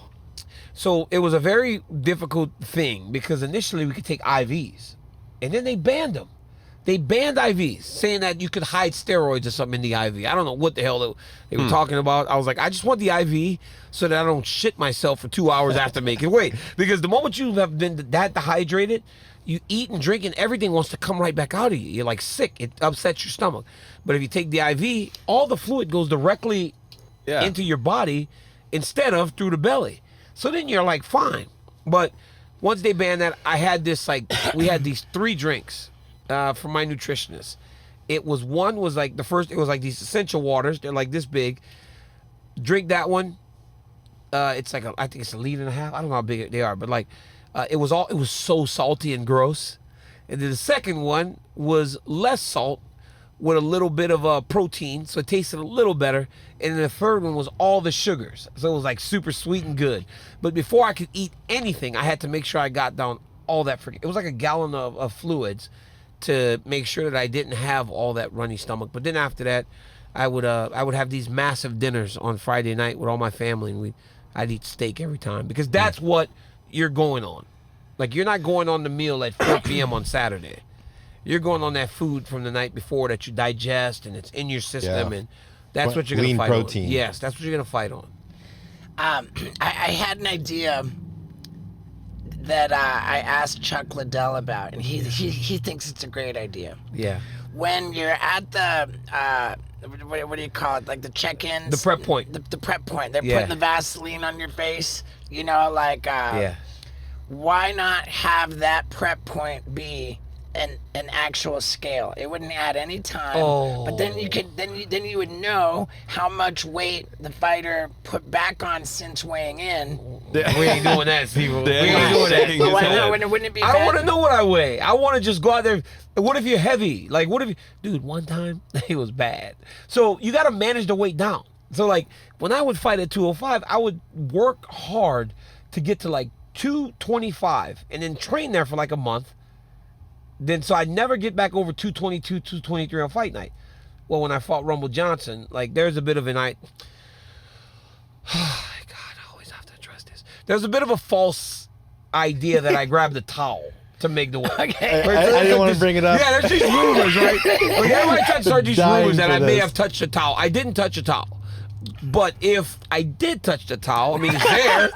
S2: So it was a very difficult thing because initially we could take IVs, and then they banned them. They banned IVs, saying that you could hide steroids or something in the IV. I don't know what the hell they were talking about. I was like, I just want the IV so that I don't shit myself for 2 hours after making weight. Because the moment you have been that dehydrated, you eat and drink and everything wants to come right back out of you. You're like sick. It upsets your stomach. But if you take the IV, all the fluid goes directly into your body instead of through the belly. So then you're like, fine. But once they banned that, I had this we had these 3 drinks from my nutritionist. It was like the first, it was like these essential waters. They're like this big. Drink that one. It's like, I think it's 1.5 liters. I don't know how big they are, but like, it was so salty and gross. And then the second one was less salt with a little bit of protein, so it tasted a little better. And then the third one was all the sugars, so it was like super sweet and good. But before I could eat anything, I had to make sure I got down all that it was like a gallon of fluids to make sure that I didn't have all that runny stomach. But then after that, I would have these massive dinners on Friday night with all my family, and I'd eat steak every time because that's what you're going on. Like, you're not going on the meal at 4 p.m. on Saturday. You're going on that food from the night before that you digest and it's in your system, and that's what you're going to fight
S3: protein.
S2: on. Yes, that's what you're going to fight on.
S1: I had an idea that I asked Chuck Liddell about, and he thinks it's a great idea.
S2: Yeah.
S1: When you're at the what do you call it? Like the check-ins,
S2: The prep point.
S1: The prep point. They're
S2: Yeah.
S1: putting the Vaseline on your face. You know, like
S2: Yeah.
S1: why not have that prep point be an actual scale? It wouldn't add any time, but then you could then you would know how much weight the fighter put back on since weighing in.
S2: We ain't doing that, Steve. We
S4: Yeah.
S2: ain't doing
S4: Shaking
S2: that.
S4: his head.
S1: Wouldn't it be?
S2: I don't
S1: bad?
S2: want to know what I weigh. I want to just go out there. What if you're heavy? Like, what if you... Dude, one time, it was bad. So you got to manage the weight down. So, like, when I would fight at 205, I would work hard to get to, like, 225 and then train there for, like, a month. Then, so I'd never get back over 222, 223 on fight night. Well, when I fought Rumble Johnson, like, there's a bit of an... Oh, my God, I always have to address this. There's a bit of a false idea that I grabbed the towel to make the weight.
S1: Okay.
S3: I didn't want to bring it up.
S2: Yeah, there's these rumors, right? Like, everybody tries to start these
S3: Dying
S2: rumors that
S3: for
S2: I may
S3: this.
S2: have touched a towel. I didn't touch a towel. But if I did touch the towel, I mean, it's there.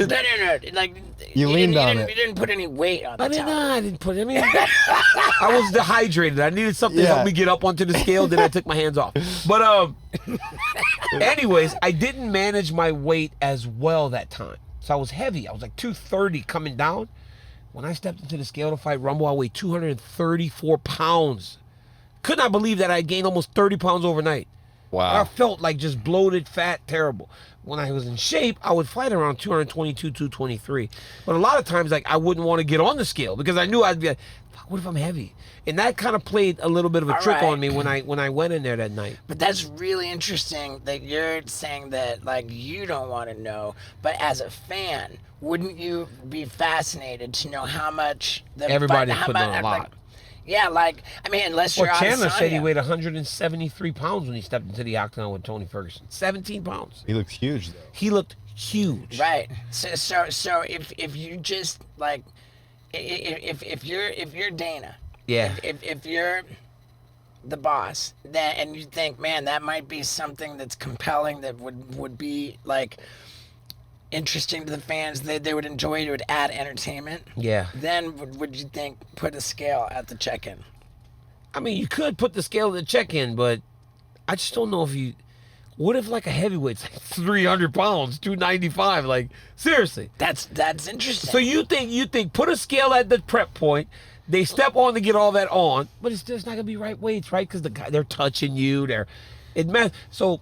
S1: No. Like
S3: You leaned on
S1: didn't,
S3: it.
S1: You didn't put any weight on the
S2: I mean,
S1: towel.
S2: no, I didn't put it. I mean, I was dehydrated. I needed something to
S3: Yeah.
S2: help me get up onto the scale. Then I took my hands off. But anyways, I didn't manage my weight as well that time. So I was heavy. I was like 230 coming down. When I stepped into the scale to fight Rumble, I weighed 234 pounds. Could not believe that I gained almost 30 pounds overnight. I
S4: Wow.
S2: felt like just bloated, fat, terrible. When I was in shape, I would fight around 222, 223. But a lot of times, like, I wouldn't want to get on the scale because I knew I'd be like, fuck, what if I'm heavy? And that kind of played a little bit of a
S1: All
S2: trick
S1: right.
S2: on me when I went in there that night.
S1: But that's really interesting that you're saying that, like, you don't want to know. But as a fan, wouldn't you be fascinated to know how much the
S2: Everybody's
S1: how
S2: putting on
S1: much,
S2: a lot.
S1: Like, yeah, like, I mean, unless
S2: Well,
S1: you're
S2: Chandler said he
S1: Adesanya.
S2: weighed 173 pounds when he stepped into the octagon with Tony Ferguson. 17 pounds.
S3: He looks huge though.
S2: He looked huge.
S1: Right. So if you just like, if you're Dana,
S2: Yeah.
S1: if you're the boss, then and you think, man, that might be something that's compelling that would be like interesting to the fans, they would enjoy it, it would add entertainment.
S2: Yeah.
S1: Then would you think put a scale at the check-in?
S2: I mean, you could put the scale at the check-in, but I just don't know if you. What if like a heavyweight's like 300 pounds, 295? Like seriously.
S1: That's interesting.
S2: So you think put a scale at the prep point. They step on to get all that on, but it's just not gonna be right weights, right? Because they're touching you. So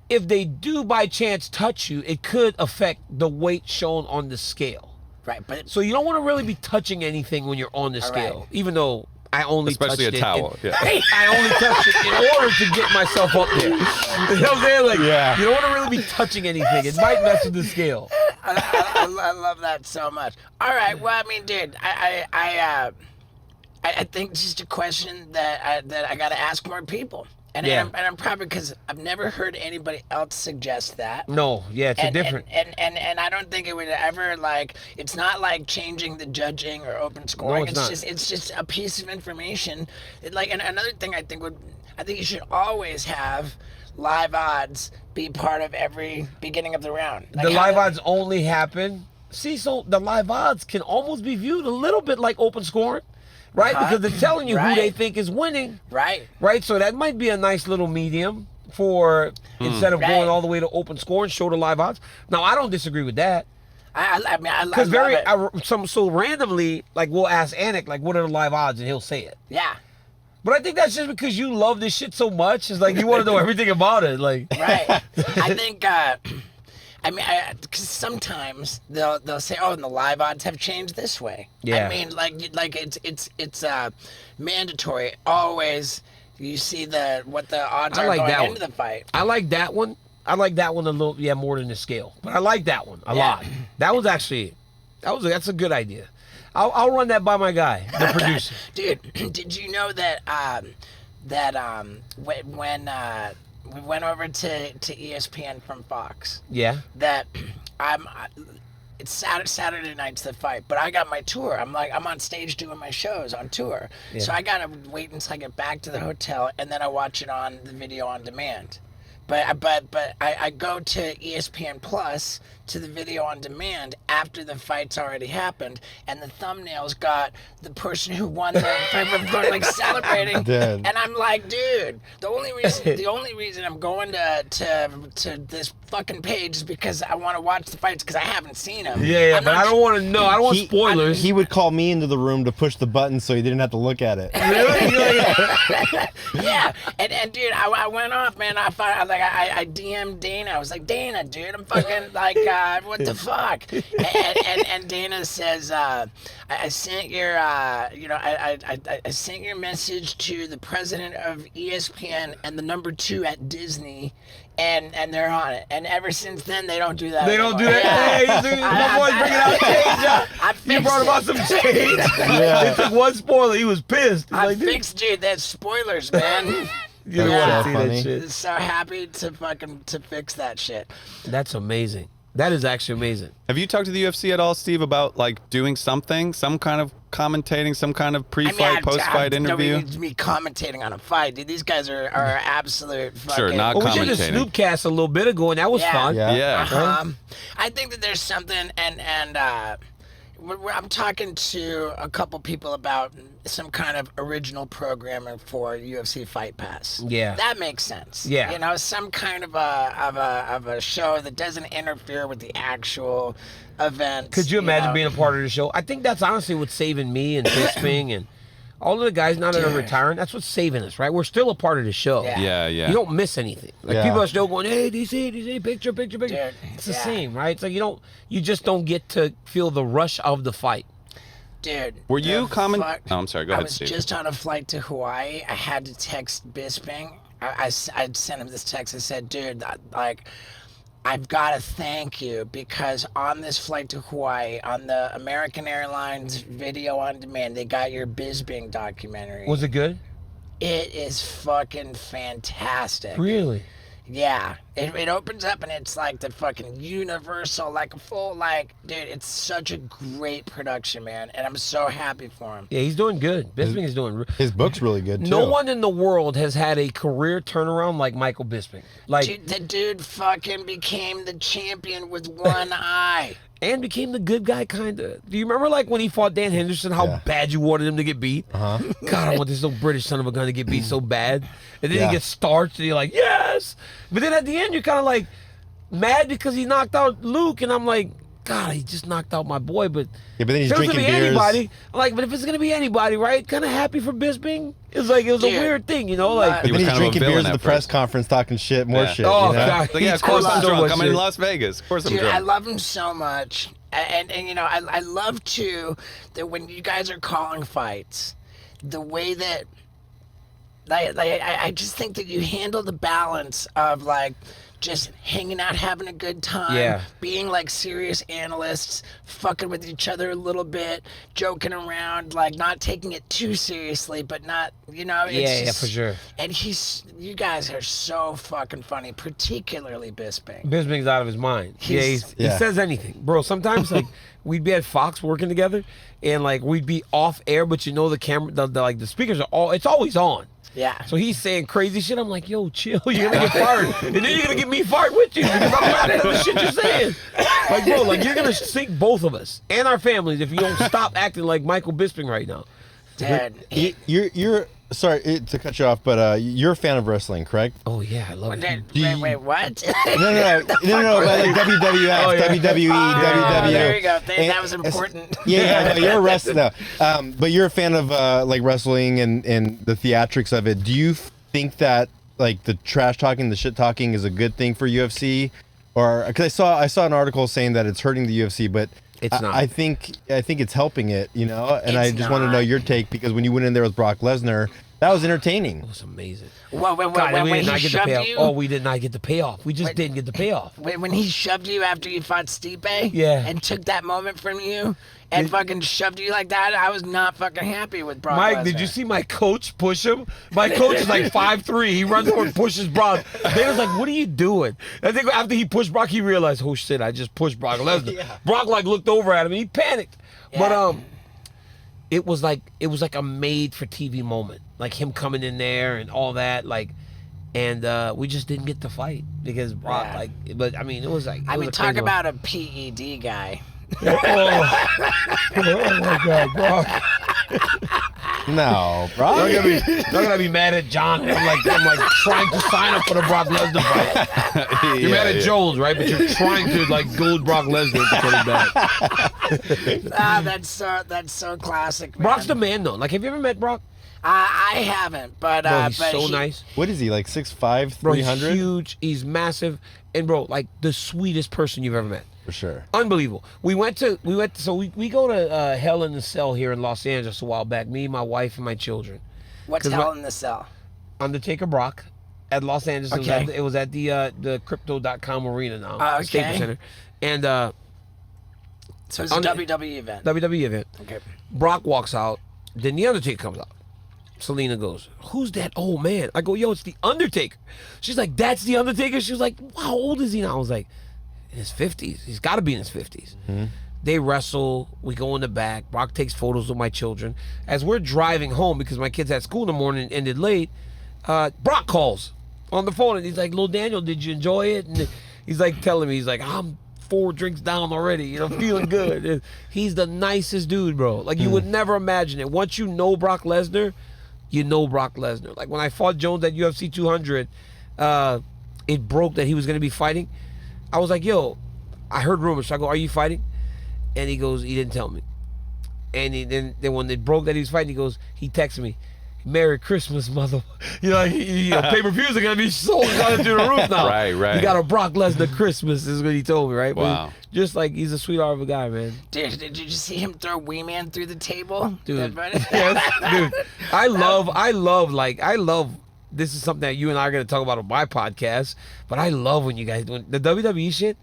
S2: if they do by chance touch you, it could affect the weight shown on the scale.
S1: Right, but
S2: So you don't want to really be touching anything when you're on the scale,
S1: right.
S2: even though I only
S4: Especially
S2: touched
S4: a towel, yeah.
S2: I only touched it in order to get myself up there. You know what I'm saying? Like,
S3: Yeah.
S2: you don't want to really be touching anything. It might mess with the scale.
S1: I love that so much. All right, well, I mean, dude, I think it's just a question that I got to ask more people. And,
S2: Yeah.
S1: and I'm probably, because I've never heard anybody else suggest that.
S2: No, yeah, it's a different.
S1: And I don't think it would ever, like, it's not like changing the judging or open scoring.
S2: it's not.
S1: It's just a piece of information. And another thing I think you should always have live odds be part of every beginning of the round. Like
S2: The live odds only happen. See, so the live odds can almost be viewed a little bit like open scoring, right? Because they're telling you who they
S1: Right.
S2: think is winning,
S1: Right.
S2: right? So that might be a nice little medium for instead of
S1: Right.
S2: going all the way to open scoring, show the live odds. Now, I don't disagree with that.
S1: I mean, I
S2: Because
S1: love it.
S2: so randomly, like we'll ask Anik, like, what are the live odds, and he'll say it.
S1: Yeah.
S2: But I think that's just because you love this shit so much. It's like you want to know everything about it. Like,
S1: Right. I think. I mean, because sometimes they'll say, "Oh, and the live odds have changed this way."
S2: Yeah.
S1: I mean, like it's mandatory. Always, you see what the odds
S2: I
S1: are
S2: like
S1: going
S2: that
S1: into
S2: one.
S1: the fight.
S2: I like that one. I like that one a little, more than the scale. But I like that one a
S1: Yeah.
S2: lot. That was actually, that's a good idea. I'll run that by my guy, the producer.
S1: Dude, did you know that when we went over to ESPN from Fox,
S2: Yeah.
S1: that it's Saturday night's the fight, but I got my tour. I'm on stage doing my shows on tour.
S2: Yeah.
S1: So I gotta wait until I get back to the hotel, and then I watch it on the video on demand. But I go to ESPN Plus to the video on demand after the fight's already happened, and the thumbnails got the person who won the fight like celebrating,
S3: Dead.
S1: and I'm like, dude, the only reason I'm going to this fucking page is because I want to watch the fights because I haven't seen them.
S2: Yeah, but I don't want to know. I don't want spoilers.
S3: He would call me into the room to push the button so he didn't have to look at it.
S1: Yeah, and dude, I went off, man. I DM'd Dana. I was like, Dana, dude, I'm fucking like, what the fuck? And Dana says, I sent your, I sent your message to the president of ESPN and the number 2 at Disney, and they're on it. And ever since then, they don't do that.
S2: They don't do
S1: anymore.
S2: that.
S1: Yeah.
S2: Hey, my boy's bringing out change.
S1: I
S2: You brought him out some change.
S3: Yeah.
S2: They took one spoiler. He was pissed. He's
S1: I
S2: like, dude,
S1: fixed, dude. That's spoilers, man.
S2: you don't
S1: Yeah.
S2: want to see
S3: Funny.
S2: that shit.
S1: So happy to fix that shit.
S2: That's amazing. That is actually amazing.
S4: Have you talked to the UFC at all, Steve, about like doing something, some kind of commentating, some kind of pre-fight, post-fight interview?
S1: Nobody needs me commentating on a fight, dude. These guys are absolute fucking...
S4: Sure, not
S2: Well, we did a
S4: commentating.
S2: Snoopcast a little bit ago, and that was
S1: Yeah.
S2: fun.
S3: Yeah.
S4: Yeah.
S1: I think that there's something, and I'm talking to a couple people about some kind of original programming for UFC Fight Pass.
S2: Yeah.
S1: That makes sense.
S2: Yeah.
S1: You know, some kind of a show that doesn't interfere with the actual event.
S2: Could you imagine being a part of the show? I think that's honestly what's saving me and Bisping and all of the guys now that are
S1: Dude.
S2: retiring. That's what's saving us, right? We're still a part of the show.
S1: Yeah.
S4: Yeah, yeah.
S2: You don't miss anything. Like
S3: Yeah.
S2: people are still going, hey, DC, picture.
S1: Dude,
S2: It's the
S1: yeah.
S2: same, right? It's like you just don't get to feel the rush of the fight.
S1: Dude.
S4: Were you
S1: the
S4: comment-
S1: fuck-
S4: Oh, I'm sorry. Go
S1: I
S4: ahead,
S1: was
S4: Steve.
S1: just on a flight to Hawaii. I had to text Bisping. I sent him this text. I said, dude, I've got to thank you because on this flight to Hawaii, on the American Airlines video on demand, they got your Bisping documentary.
S2: Was it good?
S1: It is fucking fantastic.
S2: Really?
S1: Yeah. It opens up and it's like the fucking Universal, like a full, like, dude, it's such a great production, man. And I'm so happy for him.
S2: Yeah, he's doing good. Bisping is doing.
S3: His book's really good too.
S2: No one in the world has had a career turnaround like Michael Bisping. Like,
S1: Dude, the dude fucking became the champion with one eye.
S2: and became the good guy, kind of. Do you remember, like, when he fought Dan Henderson, how bad you wanted him to get beat? God, I want this little British son of a gun to get beat so bad. And then he gets starched, and you're like, yes! But then at the end, you're kind of like mad because he knocked out Luke, and I'm like, God, he just knocked out my boy, but
S3: but then he's
S2: if it was
S3: drinking
S2: gonna be
S3: beers.
S2: anybody, like, but if it's gonna be anybody, right? Kind of happy for Bisping. It's like, it was a weird thing, you know, like.
S3: But then he's
S4: kind of a
S3: drinking
S4: villain
S3: beers at
S4: at
S3: the press
S4: first.
S3: conference, talking shit, more shit.
S2: Oh,
S3: you know?
S2: God.
S4: Like, yeah, of course I'm drunk. I'm in Las Vegas. Of course I'm
S1: Dude,
S4: drunk.
S1: I love him so much. And you know, I love too that when you guys are calling fights, the way that I just think that you handle the balance of like just hanging out, having a good time, being like serious analysts, fucking with each other a little bit, joking around, like not taking it too seriously, but not, you know, it's just,
S2: for sure.
S1: And you guys are so fucking funny, particularly Bisping.
S2: Bisping's out of his mind. He
S3: Yeah.
S2: says anything, bro. Sometimes like we'd be at Fox working together, and like we'd be off air, but you know the camera, like the speakers are it's always on.
S1: Yeah.
S2: So he's saying crazy shit. I'm like, yo, chill. You're gonna get fired, and then you're gonna get me fired with you because I'm mad at the shit you're saying. Like, bro, like you're gonna sink both of us and our families if you don't stop acting like Michael Bisping right now.
S1: Dad,
S3: You're sorry to cut you off, but you're a fan of wrestling, correct?
S2: Oh yeah, I love it.
S1: wait, what?
S3: No, but like WWF, WWE, WW.
S1: There you go. That was important.
S3: Yeah, no, you're a wrestler. But you're a fan of like wrestling and the theatrics of it. Do you think that like the trash talking, the shit talking is a good thing for UFC? Or because I saw an article saying that it's hurting the UFC, but
S2: It's not.
S3: I think it's helping it, you know. And I
S1: It's
S3: just want to know
S1: not.
S3: your take because when you went in there with Brock Lesnar, that was entertaining.
S2: It was amazing.
S1: Well, when
S2: we
S1: he
S2: did not get the
S1: shoved
S2: payoff.
S1: you,
S2: Oh, we did not get the payoff. We just didn't get the payoff.
S1: when he shoved you after you fought Stipe,
S2: Yeah.
S1: and took that moment from you, and fucking shoved you like that, I was not fucking happy with Brock
S2: Mike,
S1: Lesnar.
S2: did you see my coach push him? My coach is like 5'3". He runs over and pushes Brock. They was like, what are you doing? I think after he pushed Brock, he realized, oh shit, I just pushed Brock Lesnar. Brock like looked over at him and he panicked. But it was like a made for TV moment. Like him coming in there and all that, like, and we just didn't get to fight because Brock, but I mean, it was like,
S1: talk about a PED guy.
S2: oh my God, Brock.
S3: No, bro.
S2: They're gonna be mad at John. I'm like trying to sign up for the Brock Lesnar fight. You're mad at Jones, right? But you're trying to like goad Brock Lesnar to put him back.
S1: That's so classic, man.
S2: Brock's the man though. Like, have you ever met Brock?
S1: I haven't, but
S2: Bro, he's
S1: but
S2: so
S1: he-
S2: nice.
S3: What is he like? 6'5",
S2: Bro,
S3: 300?
S2: he's huge. He's massive, and bro, like the sweetest person you've ever met.
S3: For sure.
S2: Unbelievable. We go to Hell in the Cell here in Los Angeles a while back. Me, my wife, and my children.
S1: What's
S2: 'Cause
S1: Hell in the Cell?
S2: Undertaker Brock at Los Angeles.
S1: Okay.
S2: It was at the Crypto.com arena now,
S1: Oh, okay.
S2: Staples Center, and
S1: So it's a WWE event.
S2: WWE event.
S1: Okay.
S2: Brock walks out, then the Undertaker comes out. Selena goes, "Who's that old man?" I go, "Yo, it's the Undertaker." She's like, "That's the Undertaker?" She was like, "How old is he now?" I was like, "In his 50s. He's got to be in his 50s." They wrestle. We go in the back. Brock takes photos with my children. As we're driving home, because my kids had school in the morning and ended late, Brock calls on the phone, and he's like, "Little Daniel, did you enjoy it?" And he's like telling me, he's like, "I'm 4 drinks down already, you know, feeling good." And he's the nicest dude, bro. Like, you would never imagine it. Once you know Brock Lesnar, you know Brock Lesnar. Like, when I fought Jones at UFC 200, it broke that he was going to be fighting. I was like, yo, I heard rumors. So I go, "Are you fighting?" And he goes, "He didn't tell me." And then when it broke that he was fighting, he goes, he texted me, "Merry Christmas, mother." You know, pay-per-views are going to be sold through the roof now.
S4: Right.
S2: You got a Brock Lesnar Christmas is what he told me, right?
S4: Wow.
S2: But just like, he's a sweetheart of a guy, man.
S1: Dude, did you see him throw Wee Man through the table?
S2: Dude.
S1: That-
S2: Yes, dude. I love, this is something that you and I are going to talk about on my podcast, but I love when you guys doing the WWE shit.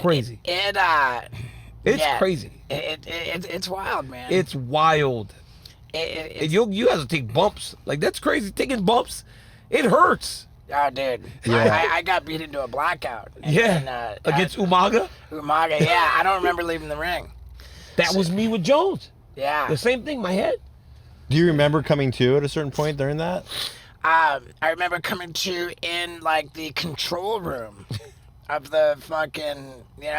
S2: Crazy. It's
S1: yeah,
S2: crazy.
S1: It's wild, man.
S2: It's wild. And you guys will take bumps. Like, that's crazy. Taking bumps, it hurts.
S1: Oh, dude.
S3: Yeah.
S1: I got beat into a blackout.
S2: Against Umaga?
S1: Umaga, yeah. I don't remember leaving the ring.
S2: That was me with Jones.
S1: Yeah.
S2: The same thing, my head.
S3: Do you remember coming to at a certain point during that?
S1: I remember coming to in, like, the control room of the fucking,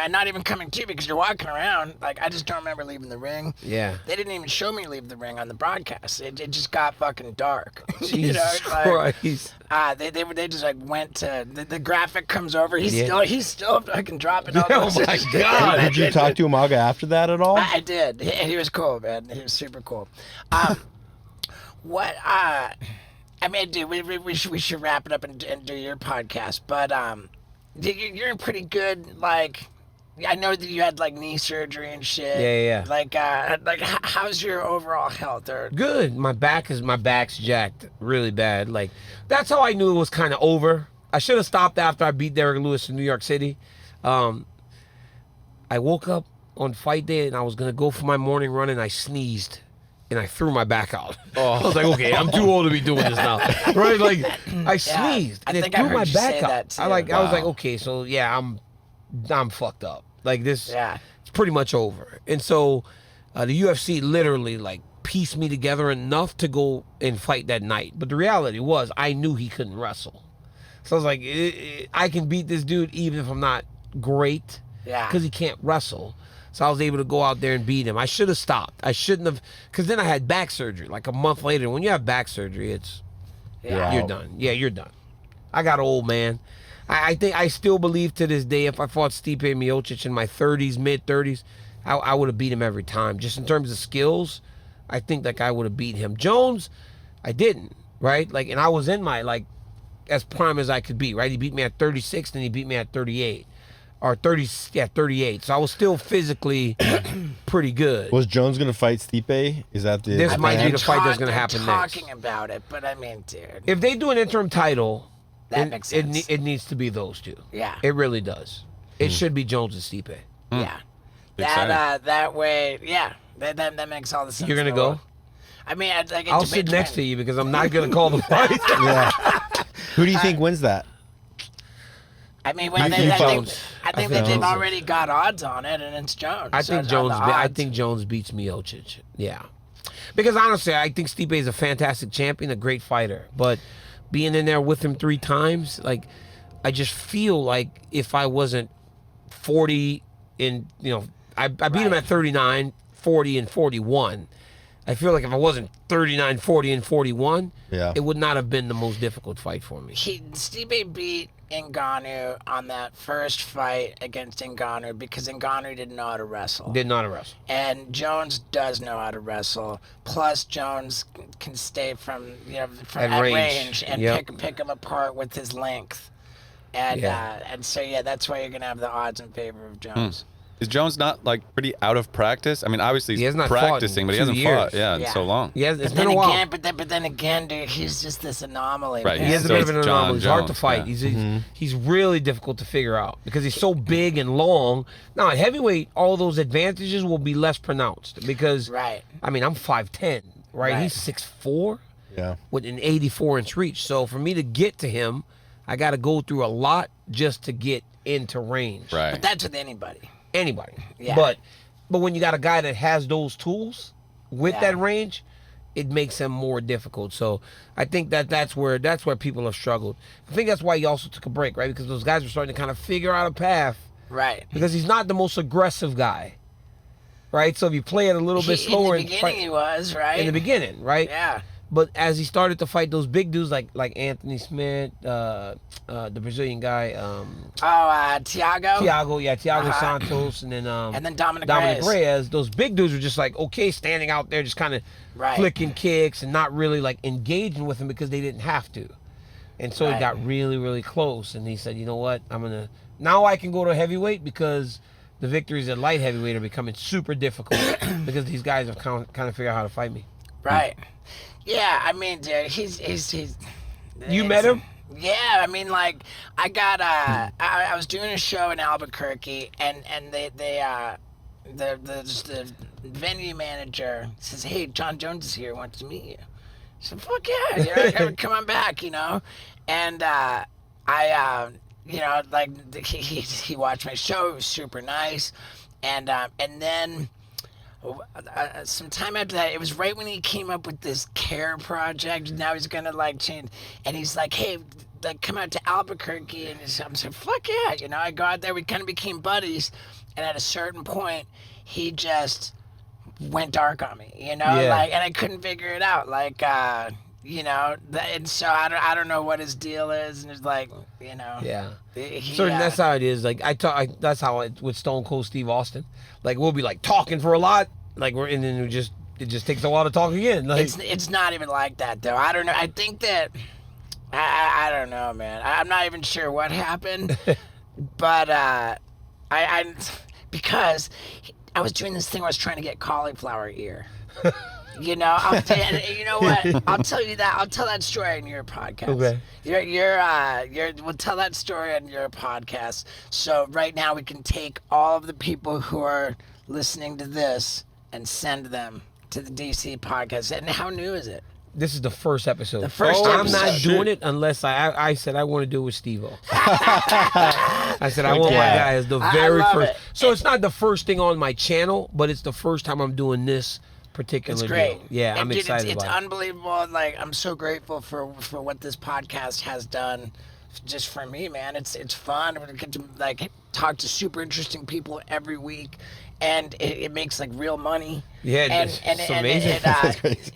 S1: not even coming to because you're walking around. Like, I just don't remember leaving the ring.
S2: Yeah.
S1: They didn't even show me leave the ring on the broadcast. It just got fucking dark.
S2: Jesus
S1: Like,
S2: Christ.
S1: they just like went to the graphic comes over. He's still fucking dropping all
S2: Oh
S1: those.
S2: my God.
S3: Did you talk to Umaga after that at all?
S1: I did. He was cool, man. He was super cool. I mean, dude, we should wrap it up and do your podcast. But you're in pretty good. Like, I know that you had like knee surgery and shit.
S2: Yeah.
S1: Like how's your overall health? Or
S2: Good. My back's jacked really bad. Like, that's how I knew it was kind of over. I should have stopped after I beat Derek Lewis in New York City. I woke up on fight day and I was gonna go for my morning run and I sneezed. And I threw my back out. I was like, okay, I'm too old to be doing this now. Right? Like, I sneezed and it threw my back out. I was like, okay, so yeah, I'm fucked up. Like this, it's pretty much over. And so the UFC literally like pieced me together enough to go and fight that night. But the reality was I knew he couldn't wrestle. So I was like, I can beat this dude even if I'm not great.
S1: Yeah.
S2: Because he can't wrestle. So I was able to go out there and beat him. I should have stopped. I shouldn't have, because then I had back surgery. Like a month later, when you have back surgery, you're done. Yeah, you're done. I got old, man. I think I still believe to this day, if I fought Stipe Miocic in my 30s, mid 30s, I would have beat him every time. Just in terms of skills, I think like I would have beat him. Jones, I didn't, right? Like, and I was in my like as prime as I could be, right? He beat me at 36, then he beat me at 38. Or 38. So I was still physically pretty good.
S3: Was Jones going to fight Stipe? Is that the...
S2: This might be the fight that's going to happen next.
S1: Talking about it, but I mean, dude.
S2: If they do an interim title,
S1: that makes sense.
S2: It needs to be those two.
S1: Yeah.
S2: It really does. It should be Jones and Stipe.
S1: Yeah. That way, yeah. That makes all the sense.
S2: You're going to go?
S1: I mean,
S2: I'll sit next to you because I'm not going to call the fight.
S3: Yeah. Who do you think wins that?
S1: I mean, I think that they've already got odds on it, and it's Jones.
S2: I think Jones beats Miocic. Yeah, because honestly, I think Stipe is a fantastic champion, a great fighter. But being in there with him 3 times, like, I just feel like if I wasn't 40 I beat him at 39, 40, and 41. I feel like if I wasn't 39, 40, and 41, it would not have been the most difficult fight for me.
S1: Stipe beat Ngannou on that first fight against Ngannou because Ngannou didn't know how to wrestle. And Jones does know how to wrestle. Plus, Jones can stay from at range and pick him apart with his length. And so that's why you're gonna have the odds in favor of Jones.
S4: Is Jones not like pretty out of practice? I mean, obviously he's
S2: not
S4: practicing, but he hasn't fought in so long.
S2: It's been a while.
S1: But then again, dude, he's just this anomaly.
S4: Right.
S2: He has a bit of an anomaly. He's hard to fight.
S4: Yeah.
S2: He's really difficult to figure out because he's so big and long. Now at heavyweight, all those advantages will be less pronounced because I mean, I'm 5'10", right? He's 6'4", with an 84-inch reach. So for me to get to him, I got to go through a lot just to get into range.
S4: Right.
S1: But that's with anybody.
S2: Yeah. But when you got a guy that has those tools with that range, it makes him more difficult. So I think that's where people have struggled. I think that's why he also took a break, right? Because those guys were starting to kind of figure out a path.
S1: Right.
S2: Because he's not the most aggressive guy. Right? So if you play it a little bit slower
S1: in the beginning he was, right?
S2: In the beginning, right?
S1: Yeah.
S2: But as he started to fight those big dudes like Anthony Smith, the Brazilian guy,
S1: Thiago.
S2: Thiago Santos, and then
S1: Dominic
S2: Reyes. Those big dudes were just like standing out there, just kind of flicking kicks and not really like engaging with him because they didn't have to. And so it got really, really close. And he said, you know what, now I can go to heavyweight because the victories at light heavyweight are becoming super difficult because these guys have kind of figured out how to fight me.
S1: Right. Yeah, I mean, dude, he's
S2: You met him?
S1: Yeah, I mean, like, I was doing a show in Albuquerque, and the venue manager says, "Hey, Jon Jones is here, wants to meet you." I said, "Fuck yeah, come on back," And like he watched my show. It was super nice, and then some time after that, it was right when he came up with this care project. Now he's gonna like change, and he's like, hey, like come out to Albuquerque, and I'm like, fuck yeah, I go out there. We kind of became buddies, and at a certain point, he just went dark on me, like, and I couldn't figure it out, like, and so I don't know what his deal is, and it's like,
S2: Yeah. That's how it is. Like that's how it with Stone Cold Steve Austin. Like we'll be like talking for a lot, like and then it just takes a while to talk again. Like
S1: it's not even like that though. I don't know. I think that I don't know, man. I'm not even sure what happened, but I because I was doing this thing where I was trying to get cauliflower ear. You know what? I'll tell you that. I'll tell that story in your podcast.
S2: Okay.
S1: We'll tell that story in your podcast. So right now we can take all of the people who are listening to this and send them to the DC podcast. And how new is it?
S2: This is the first episode.
S1: The first
S2: I'm
S1: episode.
S2: not doing it unless I said I want to do it with Steve-O. I said I want my guy as the very first. So it's not the first thing on my channel, but it's the first time I'm doing this particular
S1: It's great.
S2: deal. Yeah, I'm excited
S1: it's
S2: about it.
S1: unbelievable. Like I'm so grateful for what this podcast has done just for me, man. It's fun. We get to like talk to super interesting people every week, and it makes like real money.
S2: Yeah,
S1: and
S2: amazing.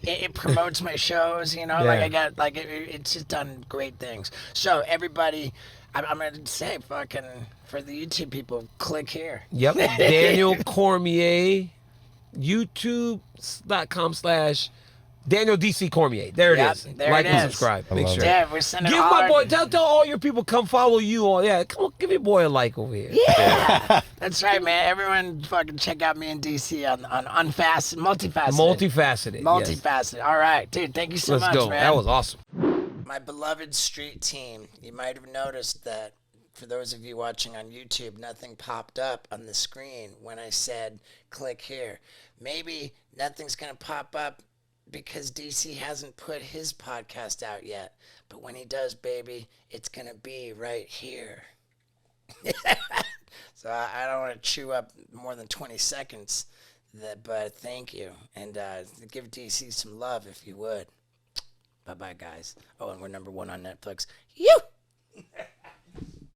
S1: It promotes my shows. Like I got like it's just done great things. So everybody, I'm gonna say fucking for the YouTube people, click here.
S2: Yep, Daniel Cormier. YouTube.com/Daniel DC Cormier. There it is. Like and subscribe. Make sure.
S1: Yeah, we're sending
S2: give my boy. Tell all your people come follow you on. Yeah, come on, give your boy a like over here.
S1: Yeah, that's right, man. Everyone, fucking check out me and DC on multifaceted.
S2: Multifaceted.
S1: Yes. All right, dude. Thank you so much,
S2: Let's go.
S1: man.
S2: That was awesome.
S1: My beloved street team. You might have noticed that. For those of you watching on YouTube, nothing popped up on the screen when I said click here. Maybe nothing's going to pop up because DC hasn't put his podcast out yet. But when he does, baby, it's going to be right here. So I don't want to chew up more than 20 seconds, but thank you. And give DC some love if you would. Bye-bye, guys. Oh, and we're #1 on Netflix. You!